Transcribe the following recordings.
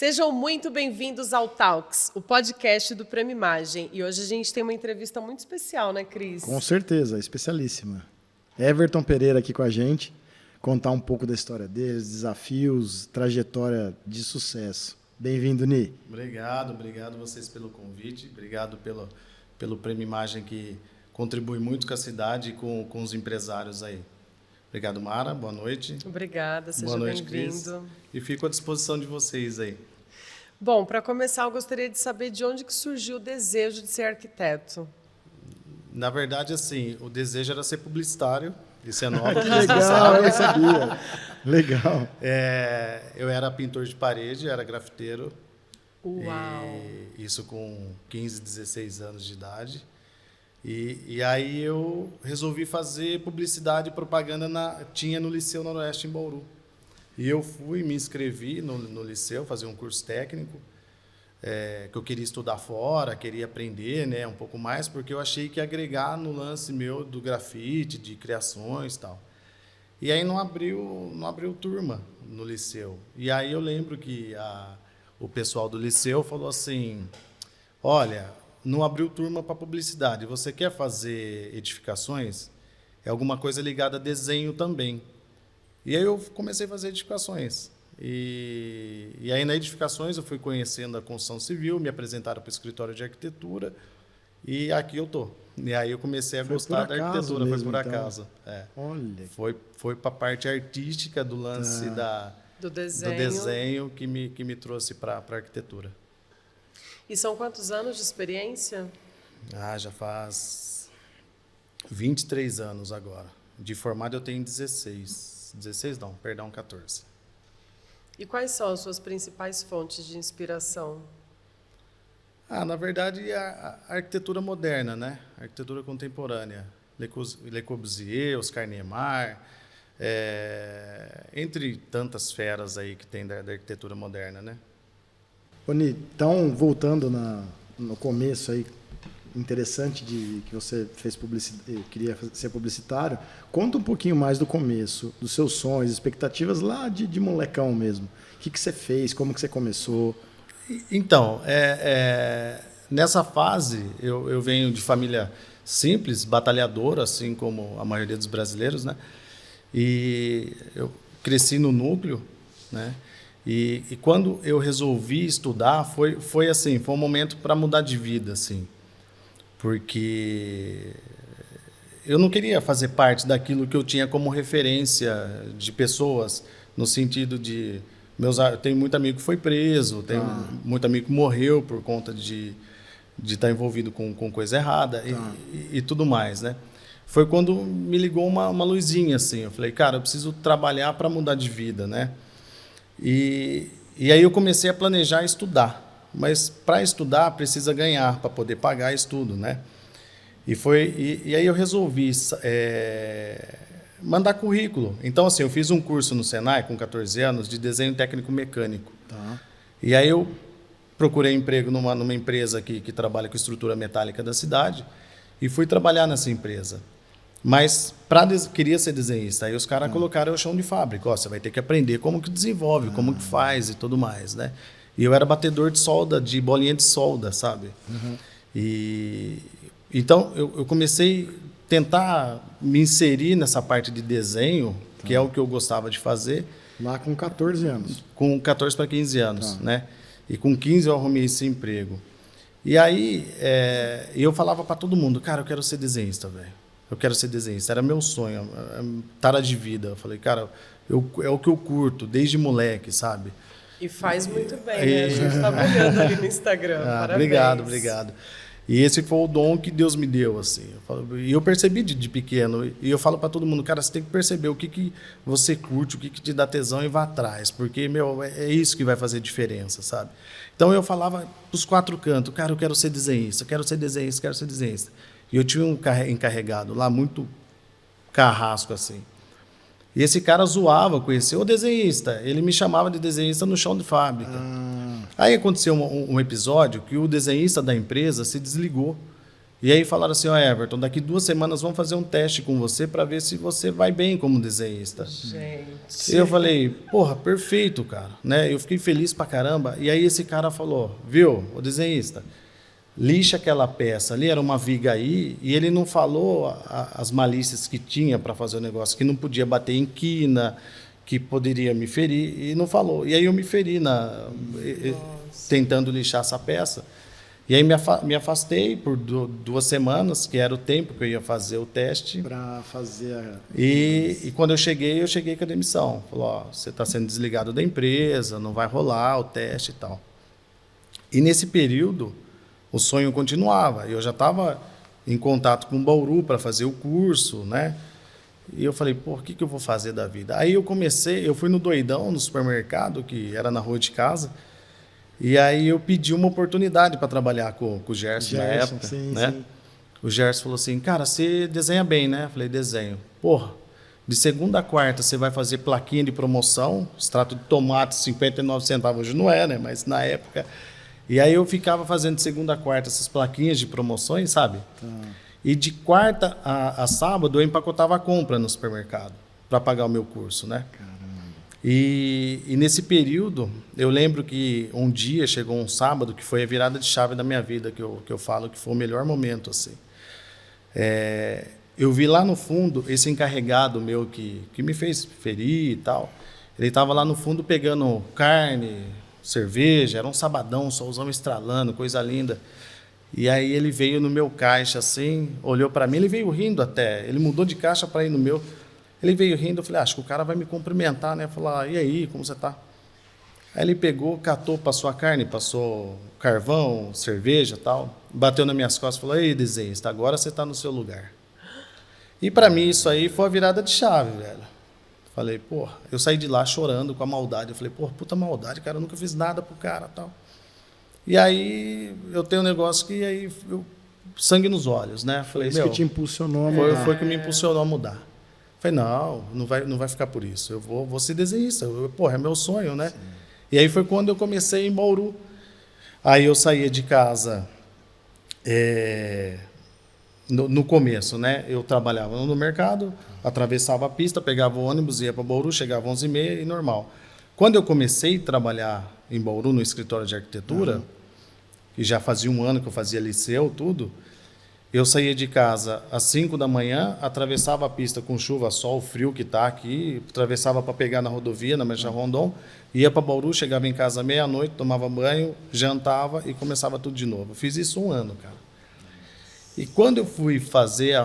Sejam muito bem-vindos ao Talks, o podcast do Prêmio Imagem. E hoje a gente tem uma entrevista muito especial, né, Cris? Com certeza, especialíssima. Everton Pereira aqui com a gente, contar um pouco da história deles, desafios, trajetória de sucesso. Bem-vindo, Ni. Obrigado vocês pelo convite, obrigado pelo Prêmio Imagem que contribui muito com a cidade e com os empresários aí. Obrigado, Mara. Boa noite. Obrigada, seja bem-vindo. E fico à disposição de vocês aí. Bom, para começar, eu gostaria de saber de onde que surgiu o desejo de ser arquiteto. Na verdade, assim, o desejo era ser publicitário. Isso é novo. Legal, eu sabia. Legal. Eu era pintor de parede, era grafiteiro. Uau! Isso com 15, 16 anos de idade. E aí eu resolvi fazer publicidade e propaganda tinha no Liceu Noroeste em Bauru. E eu me inscrevi no Liceu, fazer um curso técnico, que eu queria estudar fora, queria aprender, né, um pouco mais, porque eu achei que ia agregar no lance meu do grafite, de criações e tal. E aí não abriu turma no Liceu. E aí eu lembro que o pessoal do Liceu falou assim, olha, não abriu turma para publicidade, você quer fazer edificações? É alguma coisa ligada a desenho também. E aí eu comecei a fazer edificações. E aí na edificações eu fui conhecendo a construção civil, me apresentaram para o escritório de arquitetura e aqui eu tô. E aí eu comecei a gostar da arquitetura, foi por acaso. Olha. Foi para a parte artística do lance do desenho que me trouxe para a arquitetura. E são quantos anos de experiência? Já faz 23 anos agora. De formado eu tenho 16. 16 não, perdão, 14. E quais são as suas principais fontes de inspiração? Na verdade, a arquitetura moderna, né? A arquitetura contemporânea. Le Corbusier, Oscar Niemeyer, entre tantas feras aí que tem da arquitetura moderna, né? Oni, então, voltando no começo aí, interessante que você fez queria ser publicitário, conta um pouquinho mais do começo, dos seus sonhos, expectativas lá de molecão mesmo. O que você fez, como que você começou? Então, nessa fase, eu venho de família simples, batalhadora, assim como a maioria dos brasileiros, né? E eu cresci no núcleo, né? E quando eu resolvi estudar, foi um momento para mudar de vida, assim, porque eu não queria fazer parte daquilo que eu tinha como referência de pessoas, no sentido de tenho muito amigo que foi preso, tenho muito amigo que morreu por conta de estar envolvido com coisa errada e tudo mais, né? Foi quando me ligou uma luzinha, assim, eu falei, cara, eu preciso trabalhar para mudar de vida, né? E aí eu comecei a planejar estudar, mas para estudar precisa ganhar para poder pagar estudo, né? E aí eu resolvi mandar currículo. Então, assim, eu fiz um curso no Senai com 14 anos de desenho técnico mecânico. E aí eu procurei emprego numa empresa que trabalha com estrutura metálica da cidade e fui trabalhar nessa empresa. Mas queria ser desenhista. Aí os caras colocaram o chão de fábrica. Você vai ter que aprender como que desenvolve, como que faz e tudo mais, né? E eu era batedor de solda, de bolinha de solda, sabe? Então, eu comecei a tentar me inserir nessa parte de desenho, que é o que eu gostava de fazer. Lá com 14 anos. Com 14 para 15 anos, né? E com 15 eu arrumei esse emprego. E aí, eu falava para todo mundo, cara, eu quero ser desenhista, velho. Eu quero ser desenhista, era meu sonho, tara de vida. Eu falei, cara, é o que eu curto, desde moleque, sabe? E faz muito bem, né? A gente estava olhando ali no Instagram, parabéns. Obrigado. E esse foi o dom que Deus me deu, assim. E eu percebi de pequeno, e eu falo para todo mundo, cara, você tem que perceber o que você curte, o que te dá tesão e vá atrás, porque, é isso que vai fazer diferença, sabe? Então eu falava pros 4 cantos, cara, eu quero ser desenhista, quero ser desenhista. E eu tinha um encarregado lá, muito carrasco, assim. E esse cara zoava, conhecia o desenhista. Ele me chamava de desenhista no chão de fábrica. Aí aconteceu um episódio que o desenhista da empresa se desligou. E aí falaram assim, ó, Everton, daqui 2 semanas vamos fazer um teste com você para ver se você vai bem como desenhista. Gente. E eu falei, porra, perfeito, cara. Né? Eu fiquei feliz pra caramba. E aí esse cara falou, viu, o desenhista, lixa aquela peça ali, era uma viga aí, e ele não falou as malícias que tinha para fazer o negócio, que não podia bater em quina, que poderia me ferir, e não falou. E aí eu me feri tentando lixar essa peça. E aí me afastei por 2 semanas, que era o tempo que eu ia fazer o teste. Para fazer E quando eu cheguei com a demissão. Falou, ó, você está sendo desligado da empresa, não vai rolar o teste e tal. E nesse período, o sonho continuava. Eu já estava em contato com o Bauru para fazer o curso, né? E eu falei, pô, o que eu vou fazer da vida? Aí eu fui no Doidão, no supermercado, que era na rua de casa, e aí eu pedi uma oportunidade para trabalhar com o Gerson na época. Sim, né? sim. O Gerson falou assim, cara, você desenha bem, né? Eu falei, desenho. Porra, de segunda a quarta você vai fazer plaquinha de promoção, extrato de tomate, 59 centavos, hoje não é, né? Mas na época... E aí eu ficava fazendo de segunda a quarta essas plaquinhas de promoções, sabe? Tá. E de quarta a sábado eu empacotava a compra no supermercado para pagar o meu curso, né? Caramba. E nesse período, eu lembro que um dia chegou um sábado que foi a virada de chave da minha vida, que eu falo que foi o melhor momento, assim. Eu vi lá no fundo esse encarregado meu que me fez ferir e tal. Ele estava lá no fundo pegando carne, cerveja, era um sabadão, solzão estralando, coisa linda. E aí ele veio no meu caixa assim, olhou para mim, ele veio rindo até, ele mudou de caixa para ir no meu. Ele veio rindo, eu falei, acho que o cara vai me cumprimentar, né? Falar, e aí, como você tá? Aí ele pegou, catou, passou a carne, passou carvão, cerveja e tal, bateu nas minhas costas e falou, ei, desenhista, agora você está no seu lugar. E para mim isso aí foi a virada de chave, velho. Falei, pô, eu saí de lá chorando com a maldade. Eu falei, pô, puta maldade, cara, eu nunca fiz nada pro cara e tal. E aí eu tenho um negócio que aí sangue nos olhos, né? Falei, Isso que te impulsionou a mudar. foi que me impulsionou a mudar. Falei, não vai ficar por isso. Eu vou ser desenhista. Porra, é meu sonho, né? Sim. E aí foi quando eu comecei em Bauru. Aí eu saía de casa no começo, né? Eu trabalhava no mercado, atravessava a pista, pegava o ônibus, ia para Bauru, chegava às 11h30 e normal. Quando eu comecei a trabalhar em Bauru, no escritório de arquitetura, que já fazia 1 ano que eu fazia liceu, tudo, eu saía de casa às 5 da manhã, atravessava a pista com chuva, sol, frio que está aqui, atravessava para pegar na rodovia, na Marcha Rondon, ia para Bauru, chegava em casa meia-noite, tomava banho, jantava e começava tudo de novo. Eu fiz isso 1 ano, cara. E quando eu fui fazer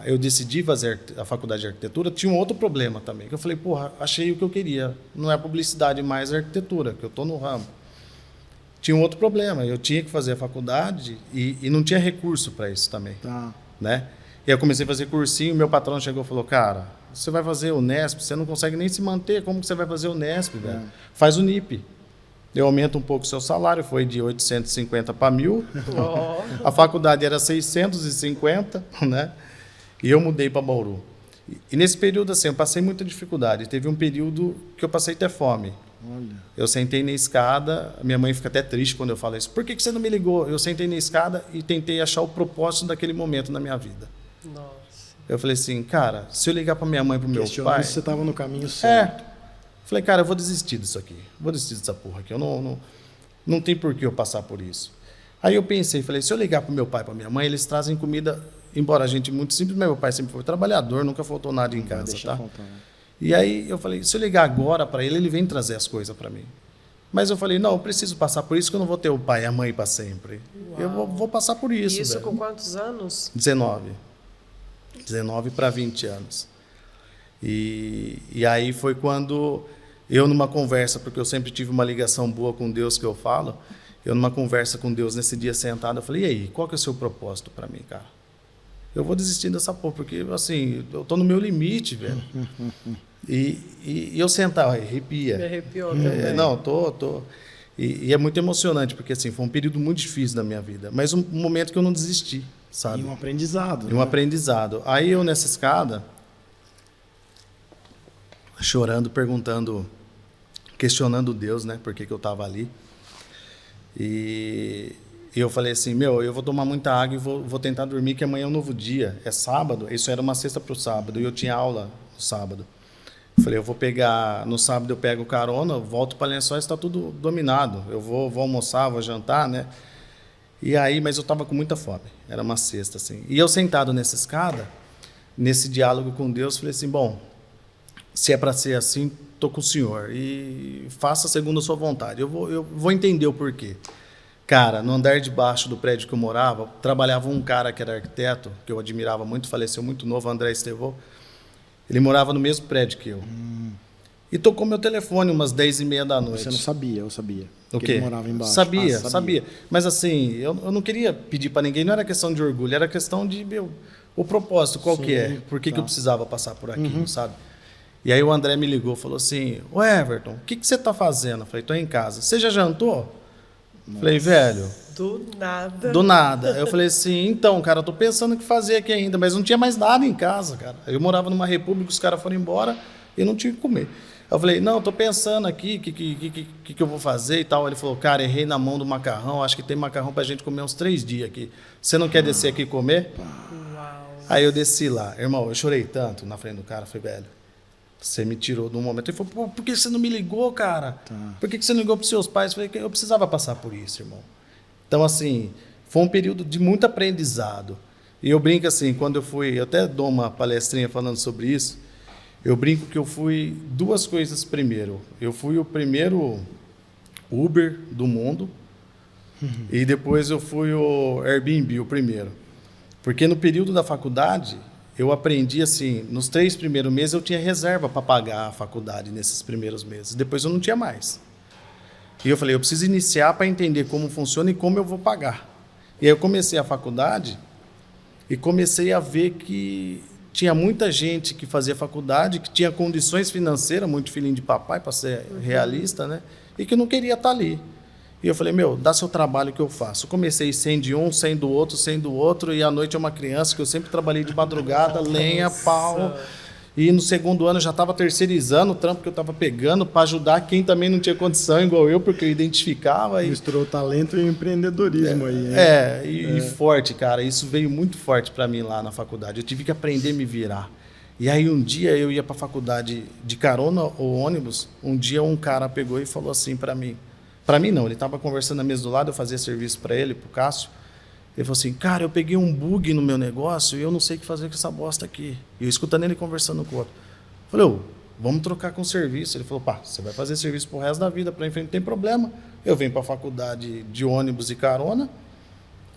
eu decidi fazer a faculdade de arquitetura, tinha um outro problema também, que eu falei, porra, achei o que eu queria, não é publicidade mais, é arquitetura, que eu estou no ramo. Tinha um outro problema, eu tinha que fazer a faculdade e não tinha recurso para isso também. Tá. Né? E eu comecei a fazer cursinho, meu patrão chegou e falou, cara, você vai fazer o Unesp, você não consegue nem se manter, como que você vai fazer o Unesp, velho? Faz o NIP. Eu aumento um pouco o seu salário, foi de 850 para 1.000. A faculdade era 650, né? E eu mudei para Bauru. E nesse período, assim, eu passei muita dificuldade. Teve um período que eu passei até fome. Olha. Eu sentei na escada, minha mãe fica até triste quando eu falo isso. Por que você não me ligou? Eu sentei na escada e tentei achar o propósito daquele momento na minha vida. Nossa. Eu falei assim, cara, se eu ligar para minha mãe e para o meu pai... se você estava no caminho certo. Falei, cara, eu vou desistir disso aqui. Vou desistir dessa porra aqui. Eu não tem por que eu passar por isso. Aí eu pensei, falei, se eu ligar para o meu pai e para minha mãe, eles trazem comida, embora a gente muito simples, mas meu pai sempre foi trabalhador, nunca faltou nada em casa, tá? Faltar, né? E aí eu falei, se eu ligar agora para ele, ele vem trazer as coisas para mim. Mas eu falei, não, eu preciso passar por isso, que eu não vou ter o pai e a mãe para sempre. Uau. Eu vou passar por isso, Isso velho. com quantos anos? 19 para 20 anos. E aí foi quando eu, numa conversa, porque eu sempre tive uma ligação boa com Deus, que eu falo, eu numa conversa com Deus nesse dia sentado, eu falei, e aí, qual que é o seu propósito para mim, cara? Eu vou desistir dessa porra, porque, assim, eu tô no meu limite, velho. E eu sentava, arrepia. Me arrepiou também. Não, tô. E é muito emocionante, porque, assim, foi um período muito difícil da minha vida, mas um momento que eu não desisti, sabe? E um aprendizado. E um aprendizado. Aí eu, nessa escada, chorando, perguntando, questionando Deus, né, por que eu estava ali. E E eu falei assim, meu, eu vou tomar muita água e vou tentar dormir, que amanhã é um novo dia. É sábado, isso era uma sexta para o sábado, e eu tinha aula no sábado. Eu falei, eu vou pegar, no sábado eu pego carona, volto para Lençóis, está tudo dominado. Eu vou almoçar, vou jantar, né? E aí, mas eu estava com muita fome, era uma sexta, assim. E eu sentado nessa escada, nesse diálogo com Deus, falei assim, bom, se é para ser assim, estou com o Senhor, e faça segundo a sua vontade. Eu vou entender o porquê. Cara, no andar de baixo do prédio que eu morava, trabalhava um cara que era arquiteto, que eu admirava muito, faleceu muito novo, André Estevô. Ele morava no mesmo prédio que eu. E tocou meu telefone umas 10h30 da noite. Você não sabia, eu sabia. O que quê? ele morava embaixo. Sabia. Mas assim, eu não queria pedir para ninguém, não era questão de orgulho, era questão de, o propósito, qual que é? Por que eu precisava passar por aquilo, sabe? E aí o André me ligou, falou assim, ô Everton, o que você está fazendo? Eu falei, estou em casa. Você já jantou? Nossa. Falei, velho... Do nada. Eu falei assim, então, cara, eu tô pensando o que fazer aqui ainda, mas não tinha mais nada em casa, cara. Eu morava numa república, os caras foram embora e eu não tinha o que comer. Eu falei, não, tô pensando aqui, o que eu vou fazer e tal. Ele falou, cara, errei na mão do macarrão, acho que tem macarrão pra gente comer uns 3 dias aqui. Você não quer descer aqui e comer? Uau. Aí eu desci lá. Irmão, eu chorei tanto na frente do cara, falei, velho, você me tirou de um momento. Ele falou, pô, por que você não me ligou, cara? Por que você não ligou pros seus pais? Eu falei, eu precisava passar por isso, irmão. Então, assim, foi um período de muito aprendizado. E eu brinco assim, quando eu até dou uma palestrinha falando sobre isso, eu brinco que eu fui 2 coisas primeiro. Eu fui o primeiro Uber do mundo e depois eu fui o Airbnb, o primeiro. Porque no período da faculdade, eu aprendi assim, nos 3 primeiros meses eu tinha reserva para pagar a faculdade nesses primeiros meses. Depois eu não tinha mais. E eu falei, eu preciso iniciar para entender como funciona e como eu vou pagar. E aí eu comecei a faculdade e comecei a ver que tinha muita gente que fazia faculdade, que tinha condições financeiras, muito filhinho de papai, para ser realista, né? E que não queria estar ali. E eu falei, meu, dá seu trabalho que eu faço. Eu comecei sem de um, sem do outro, e à noite é uma criança que eu sempre trabalhei de madrugada, lenha, pau... E no segundo ano eu já estava terceirizando o trampo que eu estava pegando para ajudar quem também não tinha condição, igual eu, porque eu identificava. Misturou o talento e o empreendedorismo aí. E forte, cara. Isso veio muito forte para mim lá na faculdade. Eu tive que aprender a me virar. E aí um dia eu ia para a faculdade de carona ou ônibus. Um dia um cara pegou e falou assim para mim. Para mim não, ele estava conversando na mesa do lado, eu fazia serviço para ele, para o Cássio. Ele falou assim, cara, eu peguei um bug no meu negócio e eu não sei o que fazer com essa bosta aqui. E eu escutando ele conversando com o outro. Falei, vamos trocar com serviço. Ele falou, pá, você vai fazer serviço pro resto da vida, para frente não tem problema. Eu venho para a faculdade de ônibus e carona.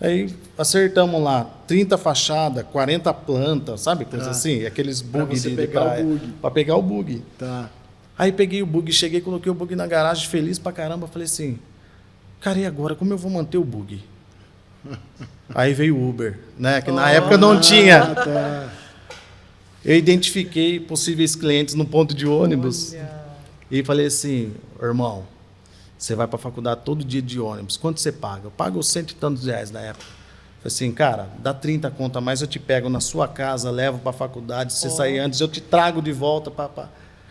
Aí acertamos lá 30 fachadas, 40 plantas, sabe? Coisa assim, aqueles bugs de praia. Para pegar o bug. Tá. Aí peguei o bug, cheguei, coloquei o bug na garagem, feliz pra caramba. Falei assim, cara, e agora? Como eu vou manter o bug? Aí veio o Uber, né? Que na época não tinha. Tá. Eu identifiquei possíveis clientes no ponto de ônibus. Olha. E falei assim, irmão, você vai para a faculdade todo dia de ônibus, quanto você paga? Eu pago 100 e tantos reais na época. Falei assim, cara, dá 30 conto a mais, eu te pego na sua casa, levo para a faculdade, se você sair antes, eu te trago de volta.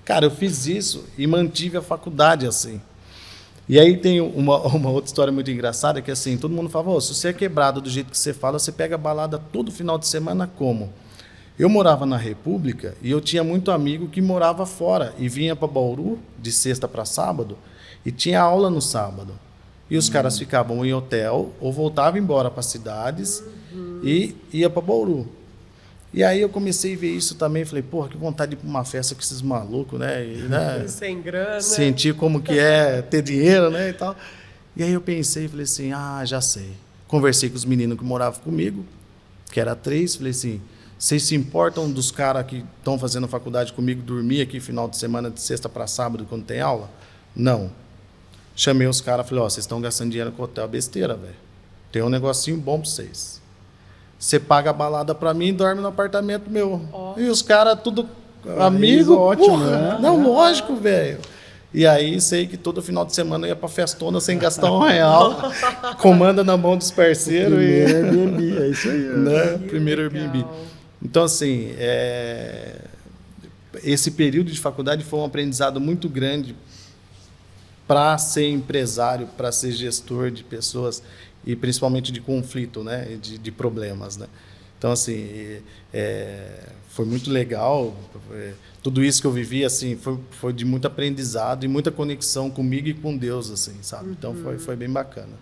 Cara, eu fiz isso e mantive a faculdade assim. E aí tem uma outra história muito engraçada, que assim, todo mundo fala, se você é quebrado do jeito que você fala, você pega balada todo final de semana como? Eu morava na República e eu tinha muito amigo que morava fora e vinha para Bauru de sexta para sábado e tinha aula no sábado. E os caras ficavam em hotel ou voltavam embora para cidades e ia para Bauru. E aí eu comecei a ver isso também, falei, porra, que vontade de ir para uma festa com esses malucos, né? Sem grana. Sentir como que é ter dinheiro, né, e tal. E aí eu pensei, falei assim, já sei. Conversei com os meninos que moravam comigo, que era 3, falei assim, vocês se importam dos caras que estão fazendo faculdade comigo dormir aqui final de semana, de sexta para sábado, quando tem aula? Não. Chamei os caras, falei, vocês estão gastando dinheiro com hotel, besteira, velho. Tem um negocinho bom para vocês. Você paga a balada para mim e dorme no apartamento meu. E os caras tudo amigo, ótimo, porra, né? Não, lógico, velho. E aí sei que todo final de semana eu ia pra festona sem gastar R$1. Comanda na mão dos parceiros. Primeiro Airbnb, é isso aí. Né? Primeiro Airbnb. Então, assim, esse período de faculdade foi um aprendizado muito grande para ser empresário, para ser gestor de pessoas. e principalmente de conflito, né? De problemas, né? Então, assim, foi muito legal. Tudo isso que eu vivi, assim, foi de muito aprendizado e muita conexão comigo e com Deus, assim, sabe? Então, foi bem bacana.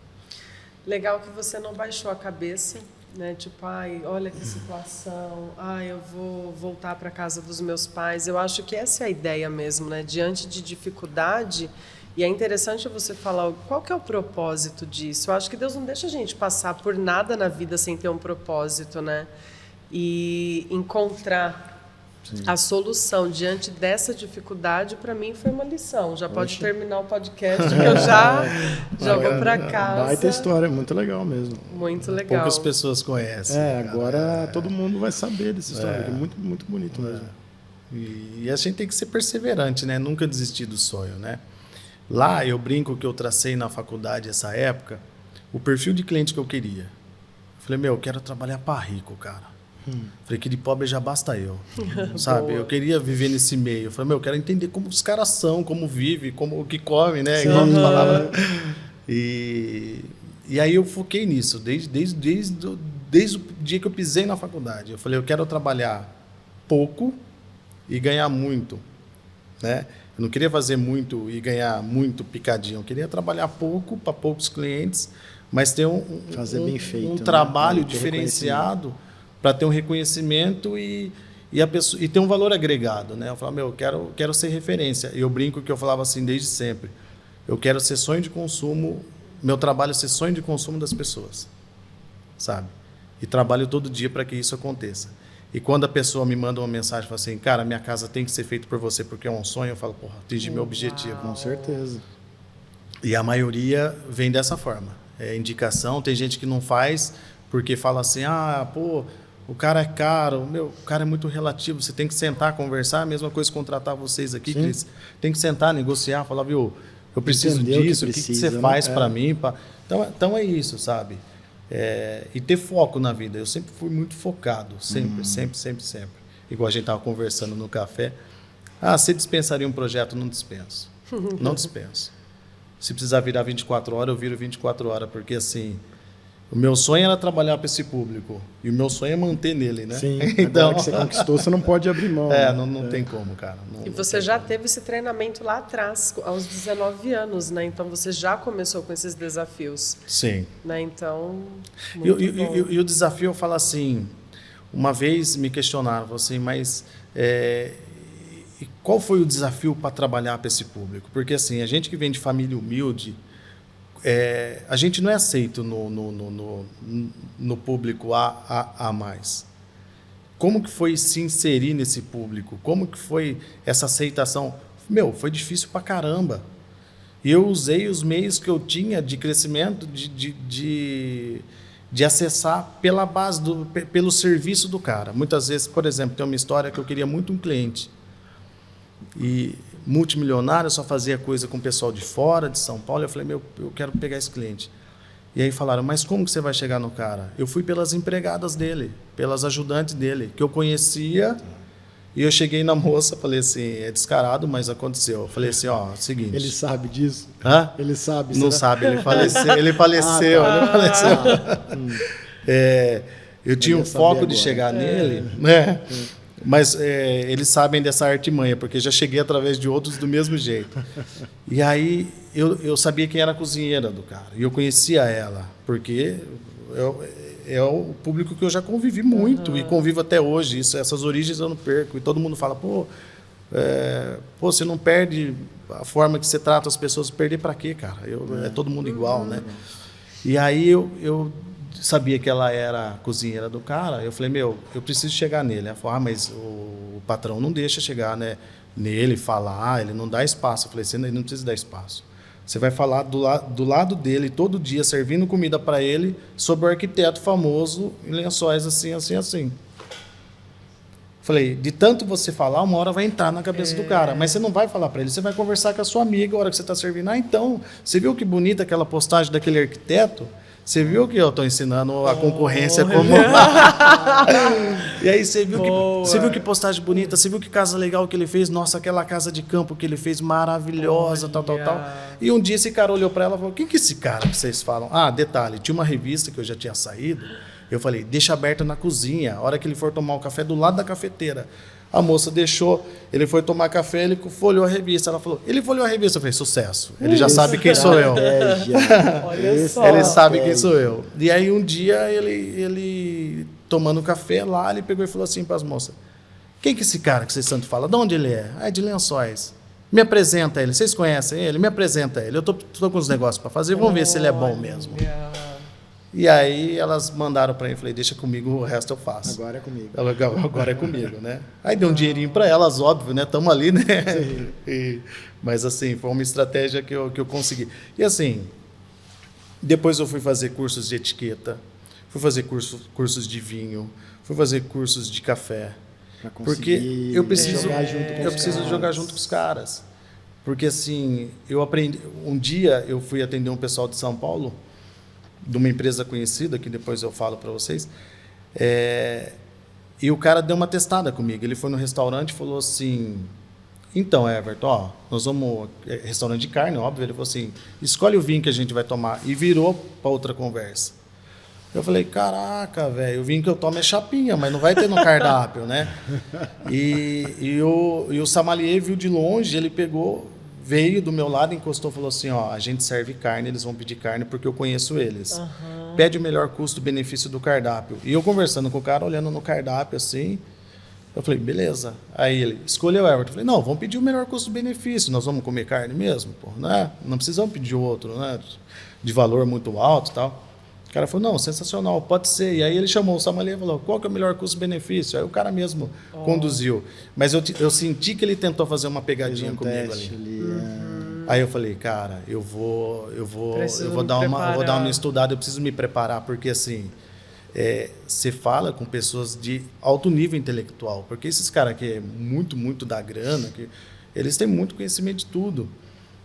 Legal que você não baixou a cabeça, né? Tipo, ai, olha que situação, ai, eu vou voltar para casa dos meus pais. Eu acho que essa é a ideia mesmo, né? Diante de dificuldade, e é interessante você falar qual que é o propósito disso. Eu acho que Deus não deixa a gente passar por nada na vida sem ter um propósito, né? E encontrar a solução diante dessa dificuldade, para mim, foi uma lição. Já pode terminar o podcast, que eu já vou para casa. Baita história, muito legal mesmo. Muito legal. Poucas pessoas conhecem. Agora todo mundo vai saber dessa história. É muito, muito bonito mesmo. E a gente tem que ser perseverante, né? Nunca desistir do sonho, né? Lá, eu brinco que eu tracei na faculdade, essa época, o perfil de cliente que eu queria. Falei, eu quero trabalhar para rico, cara. Falei, que de pobre já basta eu, sabe? Eu queria viver nesse meio. Falei, eu quero entender como os caras são, como vivem, como o que comem, né? Igual tu falava. E aí eu foquei nisso, desde o dia que eu pisei na faculdade. Eu falei, eu quero trabalhar pouco e ganhar muito, né? Eu não queria fazer muito e ganhar muito picadinho. Eu queria trabalhar pouco para poucos clientes, mas ter fazer bem feito, um trabalho diferenciado para ter um reconhecimento e ter um valor agregado, né? Eu falava, eu quero ser referência. Eu brinco que eu falava assim desde sempre. Eu quero ser sonho de consumo, meu trabalho é ser sonho de consumo das pessoas, sabe? E trabalho todo dia para que isso aconteça. E quando a pessoa me manda uma mensagem, fala assim, cara, minha casa tem que ser feita por você porque é um sonho, eu falo, porra, atingi meu objetivo. Com certeza. E a maioria vem dessa forma. É indicação, tem gente que não faz porque fala assim, o cara é caro, o cara é muito relativo, você tem que sentar, conversar, a mesma coisa contratar vocês aqui, Cris. Tem que sentar, negociar, falar, eu preciso disso, o que você faz para mim? Então é isso, sabe? E ter foco na vida. Eu sempre fui muito focado, sempre. Igual a gente estava conversando no café. Você dispensaria um projeto? Não dispenso. Não dispenso. Se precisar virar 24 horas, eu viro 24 horas, porque assim... O meu sonho era trabalhar para esse público. E o meu sonho é manter nele, né? Sim, então, agora que você conquistou, você não pode abrir mão. Não tem como, cara. E você já teve esse treinamento lá atrás, aos 19 anos, né? Então, você já começou com esses desafios. Sim. Né? Então, e o desafio, eu falo assim... Uma vez me questionaram, assim, mas... qual foi o desafio para trabalhar para esse público? Porque, assim, a gente que vem de família humilde... a gente não é aceito no público A mais. Como que foi se inserir nesse público? Como que foi essa aceitação? Foi difícil pra caramba. E eu usei os meios que eu tinha de crescimento, de acessar pela base, pelo serviço do cara. Muitas vezes, por exemplo, tem uma história que eu queria muito um cliente. E... multimilionário, eu só fazia coisa com o pessoal de fora, de São Paulo. Eu falei, eu quero pegar esse cliente. E aí falaram, mas como que você vai chegar no cara? Eu fui pelas empregadas dele, pelas ajudantes dele, que eu conhecia. E eu cheguei na moça, falei assim, é descarado, mas aconteceu. Eu falei assim, seguinte... Ele sabe disso? Hã? Ele sabe. Não sabe, ele faleceu. Eu tinha um foco de chegar nele, né? Mas eles sabem dessa artimanha, porque já cheguei através de outros do mesmo jeito. E aí eu sabia quem era a cozinheira do cara. E eu conhecia ela, porque é o público que eu já convivi muito e convivo até hoje. Essas origens eu não perco. E todo mundo fala, você não perde a forma que você trata as pessoas. Perder para quê, cara? É todo mundo igual, né? E aí eu sabia que ela era a cozinheira do cara. Eu falei, eu preciso chegar nele. Ela falou, mas o patrão não deixa chegar, né, nele, falar, ele não dá espaço. Eu falei, ele não precisa dar espaço. Você vai falar do lado dele todo dia, servindo comida para ele, sobre o arquiteto famoso em Lençóis, assim, assim, assim. Falei, de tanto você falar, uma hora vai entrar na cabeça do cara. Mas você não vai falar para ele, você vai conversar com a sua amiga a hora que você está servindo. Então, você viu que bonita aquela postagem daquele arquiteto? Você viu que eu estou ensinando a concorrência como... E aí você viu que postagem bonita, você viu que casa legal que ele fez, nossa, aquela casa de campo que ele fez maravilhosa, tal. E um dia esse cara olhou para ela e falou, quem que é esse cara que vocês falam? Ah, detalhe, tinha uma revista que eu já tinha saído, eu falei, deixa aberta na cozinha, a hora que ele for tomar o café do lado da cafeteira. A moça deixou, ele foi tomar café, ele folheou a revista. Ela falou, ele folheou a revista. Eu falei, sucesso. Ele já sabe quem sou eu. Olha só. Ele sabe quem sou eu. E aí um dia, ele tomando café lá, ele pegou e falou assim para as moças, quem que é esse cara que vocês tanto falam? De onde ele é? Ah, é de Lençóis. Me apresenta ele. Vocês conhecem ele? Me apresenta ele. Eu tô com uns negócios para fazer, vamos ver se ele é bom mesmo. E aí elas mandaram para mim, falei, deixa comigo, o resto eu faço. Agora é comigo. Agora é comigo, né? Aí deu um dinheirinho para elas, óbvio, né? Estamos ali, né? Mas assim, foi uma estratégia que eu consegui. E assim, depois eu fui fazer cursos de etiqueta, fui fazer cursos de vinho, fui fazer cursos de café. Porque eu preciso jogar junto com os caras. Porque assim, eu aprendi... Um dia eu fui atender um pessoal de São Paulo, de uma empresa conhecida, que depois eu falo para vocês, e o cara deu uma testada comigo. Ele foi no restaurante e falou assim, então, Everton, ó, nós vamos... Restaurante de carne, óbvio. Ele falou assim, escolhe o vinho que a gente vai tomar. E virou para outra conversa. Eu falei, caraca, velho, o vinho que eu tomo é chapinha, mas não vai ter no cardápio, né? E o sommelier viu de longe, ele pegou... Veio do meu lado, encostou e falou assim, ó, a gente serve carne, eles vão pedir carne porque eu conheço eles. Pede o melhor custo-benefício do cardápio. E eu conversando com o cara, olhando no cardápio assim, eu falei, beleza. Aí ele, escolheu o Everton. Eu falei, não, vamos pedir o melhor custo-benefício, nós vamos comer carne mesmo, pô, né? Não precisamos pedir outro, né? De valor muito alto e tal. O cara falou, não, sensacional, pode ser. E aí ele chamou o sommelier e falou, qual que é o melhor custo-benefício? Aí o cara mesmo conduziu. Mas eu senti que ele tentou fazer uma pegadinha comigo ali. Aí eu falei, cara, eu vou dar uma estudada, eu preciso me preparar, porque assim, você fala com pessoas de alto nível intelectual, porque esses caras que é muito, muito da grana, eles têm muito conhecimento de tudo.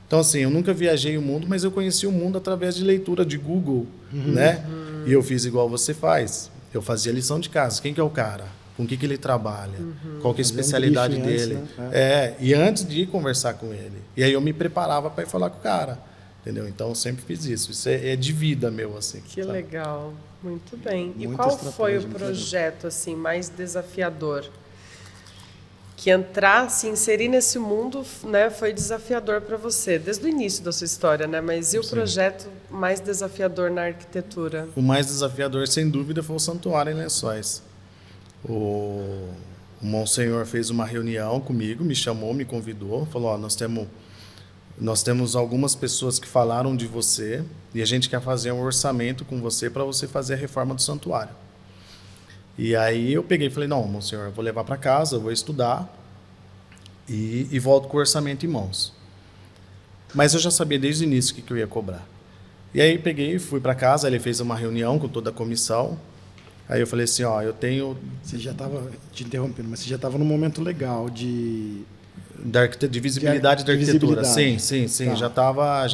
Então, assim, eu nunca viajei o mundo, mas eu conheci o mundo através de leitura de Google, né? E eu fiz igual você faz. Eu fazia lição de casa. Quem que é o cara? Com o que ele trabalha? Qual que é a especialidade dele? Antes, né? E antes de ir conversar com ele. E aí eu me preparava para ir falar com o cara. Entendeu? Então, eu sempre fiz isso. Isso é de vida meu, assim. Que legal. Muito bem. E Muita qual foi o estratégia, projeto assim mais desafiador? Que se inserir nesse mundo, né, foi desafiador para você, desde o início da sua história, né? Mas e o projeto mais desafiador na arquitetura? O mais desafiador, sem dúvida, foi o Santuário em Lençóis. O Monsenhor fez uma reunião comigo, me chamou, me convidou, falou, ó, nós temos algumas pessoas que falaram de você e a gente quer fazer um orçamento com você para você fazer a reforma do santuário. E aí eu peguei e falei, não, Monsenhor, eu vou levar para casa, eu vou estudar e volto com o orçamento em mãos. Mas eu já sabia desde o início o que eu ia cobrar. E aí peguei, fui para casa, ele fez uma reunião com toda a comissão. Aí eu falei assim, ó, eu tenho... Você já estava, te interrompendo, mas você já estava num momento legal de visibilidade da arquitetura. Sim, Tá. já estava...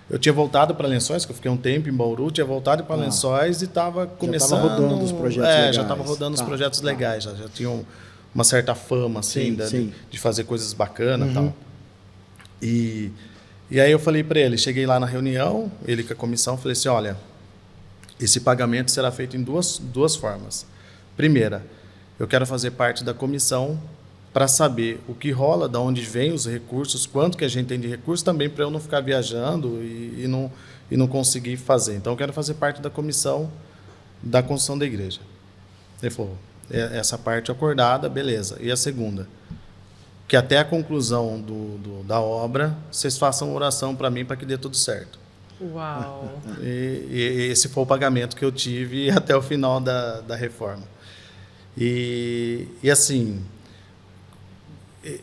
Eu tinha voltado para Lençóis, que eu fiquei um tempo em Bauru, tinha voltado para Lençóis e estava começando... Já estava rodando os projetos legais. Já estava rodando os projetos legais, já tinham uma certa fama, assim, de fazer coisas bacanas e tal. E aí eu falei para ele, cheguei lá na reunião, ele com a comissão, falei assim, olha, esse pagamento será feito em duas formas. Primeira, eu quero fazer parte da comissão para saber o que rola, de onde vem os recursos, quanto que a gente tem de recursos, também para eu não ficar viajando e não conseguir fazer. Então, eu quero fazer parte da comissão da construção da igreja. Ele falou, essa parte acordada, beleza. E a segunda, que até a conclusão da obra, vocês façam uma oração para mim para que dê tudo certo. Uau! E esse foi o pagamento que eu tive até o final da reforma. E assim...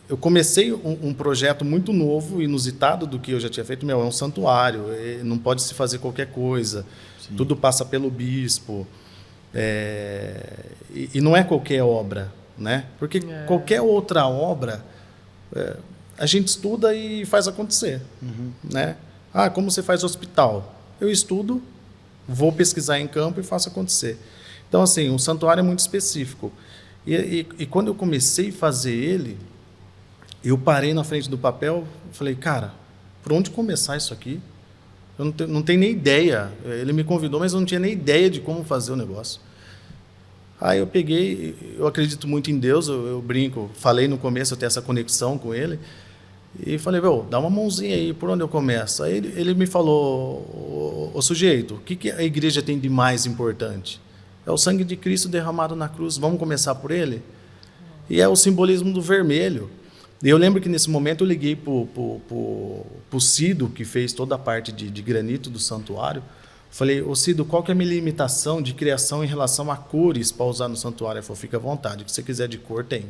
Eu comecei um projeto muito novo, inusitado do que eu já tinha feito. É um santuário, não pode se fazer qualquer coisa. Sim. Tudo passa pelo bispo. E não é qualquer obra, né? Porque qualquer outra obra, a gente estuda e faz acontecer. Né? Ah, como você faz hospital? Eu estudo vou pesquisar em campo e faço acontecer. Então, assim, o santuário é muito específico. E quando eu comecei a fazer ele, eu parei na frente do papel e falei, cara, por onde começar isso aqui? Eu não tenho nem ideia. Ele me convidou, mas eu não tinha nem ideia de como fazer o negócio. Aí eu peguei, eu acredito muito em Deus, eu brinco, falei no começo, eu tenho essa conexão com ele, e falei, dá uma mãozinha aí, por onde eu começo? Aí ele me falou, ô sujeito, o que a igreja tem de mais importante? É o sangue de Cristo derramado na cruz, vamos começar por ele? E é o simbolismo do vermelho. E eu lembro que nesse momento eu liguei para o Cido, que fez toda a parte de granito do santuário. Falei, ô Cido, qual que é a minha limitação de criação em relação a cores para usar no santuário? Ele falou, fica à vontade, o que você quiser de cor tem.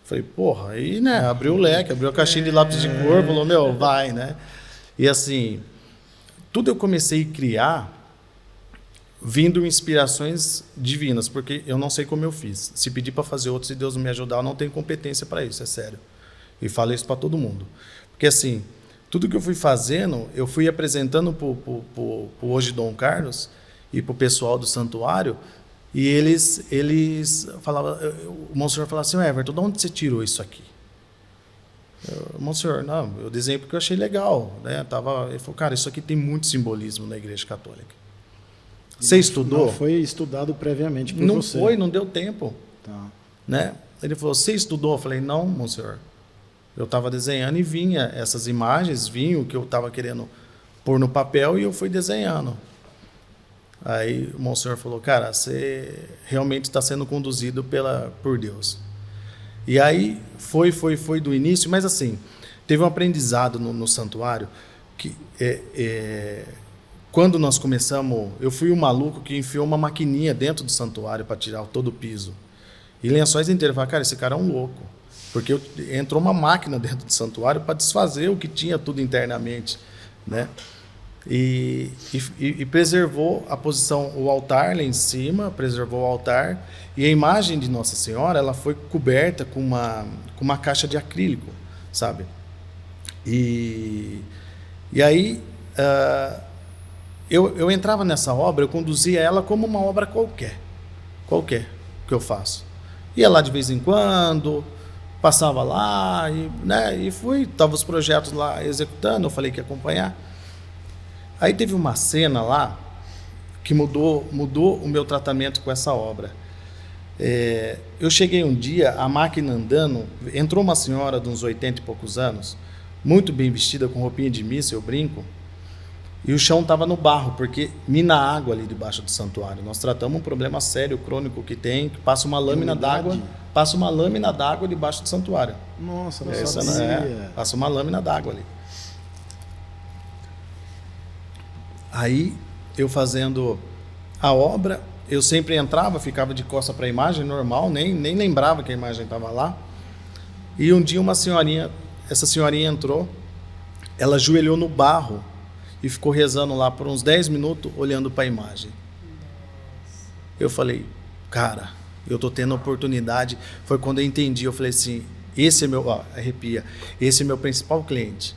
Falei, porra, aí, né, abriu o leque, abriu a caixinha de lápis de cor, falou, vai, né? E assim, tudo eu comecei a criar vindo inspirações divinas, porque eu não sei como eu fiz. Se pedir para fazer outro, se Deus não me ajudar, eu não tenho competência para isso, é sério. E falo isso para todo mundo. Porque assim, tudo que eu fui fazendo, eu fui apresentando para o hoje Dom Carlos e para o pessoal do santuário, e eles falavam, o Monsenhor falava assim, Everton, de onde você tirou isso aqui? Monsenhor, não, eu desenhei porque eu achei legal. Né? Ele falou, cara, isso aqui tem muito simbolismo na Igreja Católica. Você estudou? Não foi estudado previamente por não você. Não foi, não deu tempo. Tá. Né? Ele falou, você estudou? Eu falei, não, Monsenhor. Eu estava desenhando e vinha essas imagens, vinha o que eu estava querendo pôr no papel e eu fui desenhando. Aí o Monsenhor falou, cara, você realmente está sendo conduzido por Deus. E aí foi do início, mas assim, teve um aprendizado no santuário que quando nós começamos, eu fui o maluco que enfiou uma maquininha dentro do santuário para tirar todo o piso. E Lençóis inteiros, eu falei, cara, esse cara é um louco. Porque entrou uma máquina dentro do santuário para desfazer o que tinha tudo internamente, né? E preservou a posição, o altar lá em cima, preservou o altar, e a imagem de Nossa Senhora ela foi coberta com uma caixa de acrílico, sabe? E aí eu entrava nessa obra, eu conduzia ela como uma obra qualquer que eu faço. Ia lá de vez em quando, passava lá, e fui, estavam os projetos lá executando, eu falei que ia acompanhar. Aí teve uma cena lá que mudou o meu tratamento com essa obra. Eu cheguei um dia, a máquina andando, entrou uma senhora de uns 80 e poucos anos, muito bem vestida, com roupinha de missa, eu brinco, e o chão estava no barro, porque mina água ali debaixo do santuário. Nós tratamos um problema sério, crônico que tem, que passa uma lâmina d'água debaixo do santuário. Nossa, não sabia. Passa uma lâmina d'água ali. Aí, eu fazendo a obra, eu sempre entrava, ficava de costa para a imagem, normal, nem lembrava que a imagem estava lá. E um dia essa senhorinha entrou, ela ajoelhou no barro e ficou rezando lá por uns 10 minutos, olhando para a imagem. Eu falei, cara, eu estou tendo oportunidade. Foi quando eu entendi, eu falei assim, esse é meu, arrepia, esse é meu principal cliente.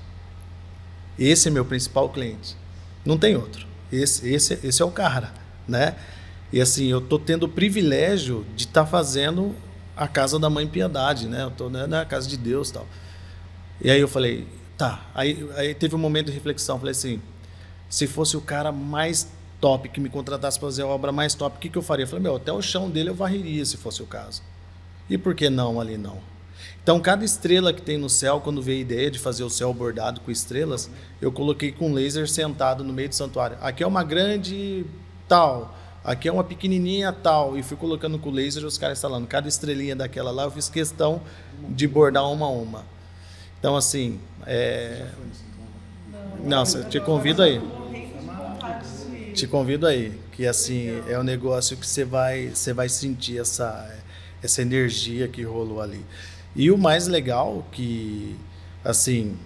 Esse é meu principal cliente. Não tem outro. Esse é o cara, né? E assim, eu tô tendo o privilégio de estar fazendo a casa da Mãe Piedade, né? Eu tô na casa de Deus e tal. E aí eu falei, tá. Aí teve um momento de reflexão. Falei assim, se fosse o cara mais top que me contratasse para fazer a obra mais top, o que eu faria? Eu falei, até o chão dele eu varreria, se fosse o caso. E por que não ali não? Então, cada estrela que tem no céu, quando veio a ideia de fazer o céu bordado com estrelas, eu coloquei com laser sentado no meio do santuário. Aqui é uma grande tal, aqui é uma pequenininha tal, e fui colocando com laser os caras instalando. Cada estrelinha daquela lá, eu fiz questão de bordar uma a uma. Então, assim, Não, te convido aí. Te convido aí, que assim, é um negócio que você vai sentir essa energia que rolou ali. E o mais legal que, assim,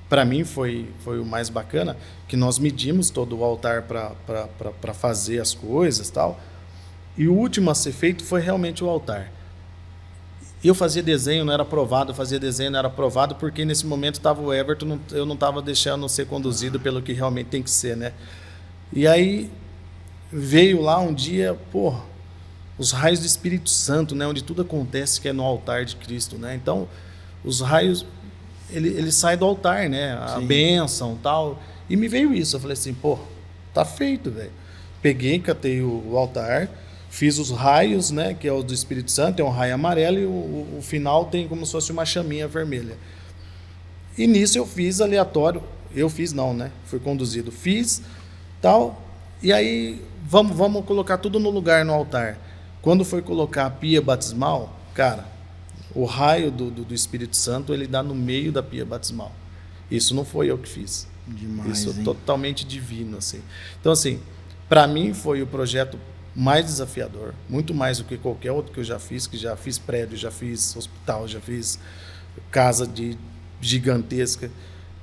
para mim foi o mais bacana, que nós medimos todo o altar para fazer as coisas e tal, e o último a ser feito foi realmente o altar. Eu fazia desenho, não era aprovado, porque nesse momento estava o Everton, eu não estava deixando ser conduzido pelo que realmente tem que ser, né? E aí veio lá um dia, pô, os raios do Espírito Santo, né, onde tudo acontece, que é no altar de Cristo, né? Então, os raios, ele sai do altar, né? A Sim. bênção, tal. E me veio isso, eu falei assim, pô, tá feito, velho. Peguei, catei o altar, fiz os raios, né, que é o do Espírito Santo, é um raio amarelo e o final tem como se fosse uma chaminha vermelha. E nisso eu fiz aleatório, eu fiz não, né? Fui conduzido, fiz, tal. E aí vamos colocar tudo no lugar no altar. Quando foi colocar a pia batismal, cara, o raio do Espírito Santo, ele dá no meio da pia batismal. Isso não foi eu que fiz. Demais, Isso é hein? totalmente divino, assim. Então, assim, para mim foi o projeto mais desafiador, muito mais do que qualquer outro que eu já fiz, prédio, já fiz hospital, já fiz casa gigantesca.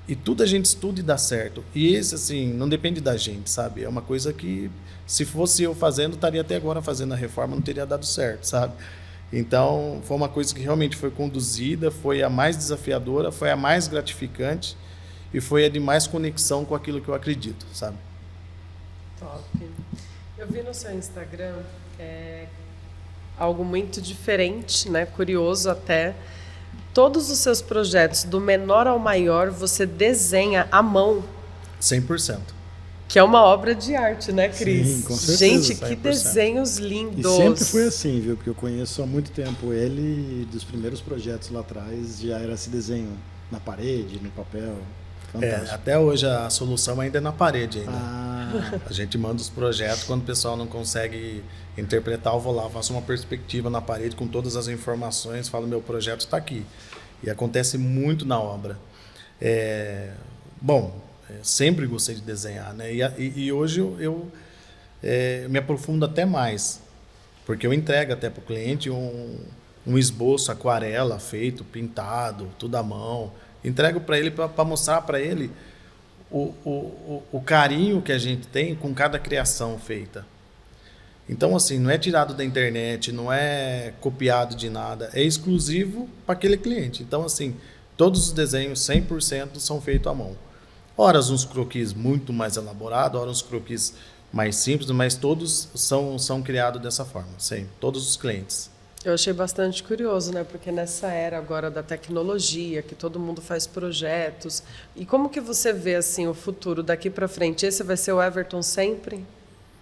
E tudo a gente estuda e dá certo. E esse, assim, não depende da gente, sabe? É uma coisa que, se fosse eu fazendo, estaria até agora fazendo a reforma, não teria dado certo, sabe? Então, foi uma coisa que realmente foi conduzida, foi a mais desafiadora, foi a mais gratificante e foi a de mais conexão com aquilo que eu acredito, sabe? Top. Eu vi no seu Instagram algo muito diferente, né? Curioso até. Todos os seus projetos, do menor ao maior, você desenha à mão, 100%. que é uma obra de arte, né, Cris? Sim, com certeza, Gente, que 100%. desenhos E lindos. sempre foi assim, viu? Porque eu conheço há muito tempo ele, e dos primeiros projetos lá atrás já era esse desenho na parede, no papel. Fantástico. Até hoje a solução ainda é na parede ainda. Ah, A gente manda os projetos, quando o pessoal não consegue interpretar, eu vou lá, faço uma perspectiva na parede com todas as informações, falo, meu projeto está aqui. E acontece muito na obra. Sempre gostei de desenhar, né? E hoje eu me aprofundo até mais, porque eu entrego até para o cliente um esboço, aquarela feito, pintado, tudo à mão. Entrego para ele para mostrar para ele o carinho que a gente tem com cada criação feita. Então, assim, não é tirado da internet, não é copiado de nada, é exclusivo para aquele cliente. Então, assim, todos os desenhos 100% são feitos à mão. Ora, uns croquis muito mais elaborados, ora, uns croquis mais simples, mas todos são criados dessa forma, sempre, todos os clientes. Eu achei bastante curioso, né? Porque nessa era agora da tecnologia, que todo mundo faz projetos, e como que você vê assim o futuro daqui para frente? Esse vai ser o Everton sempre?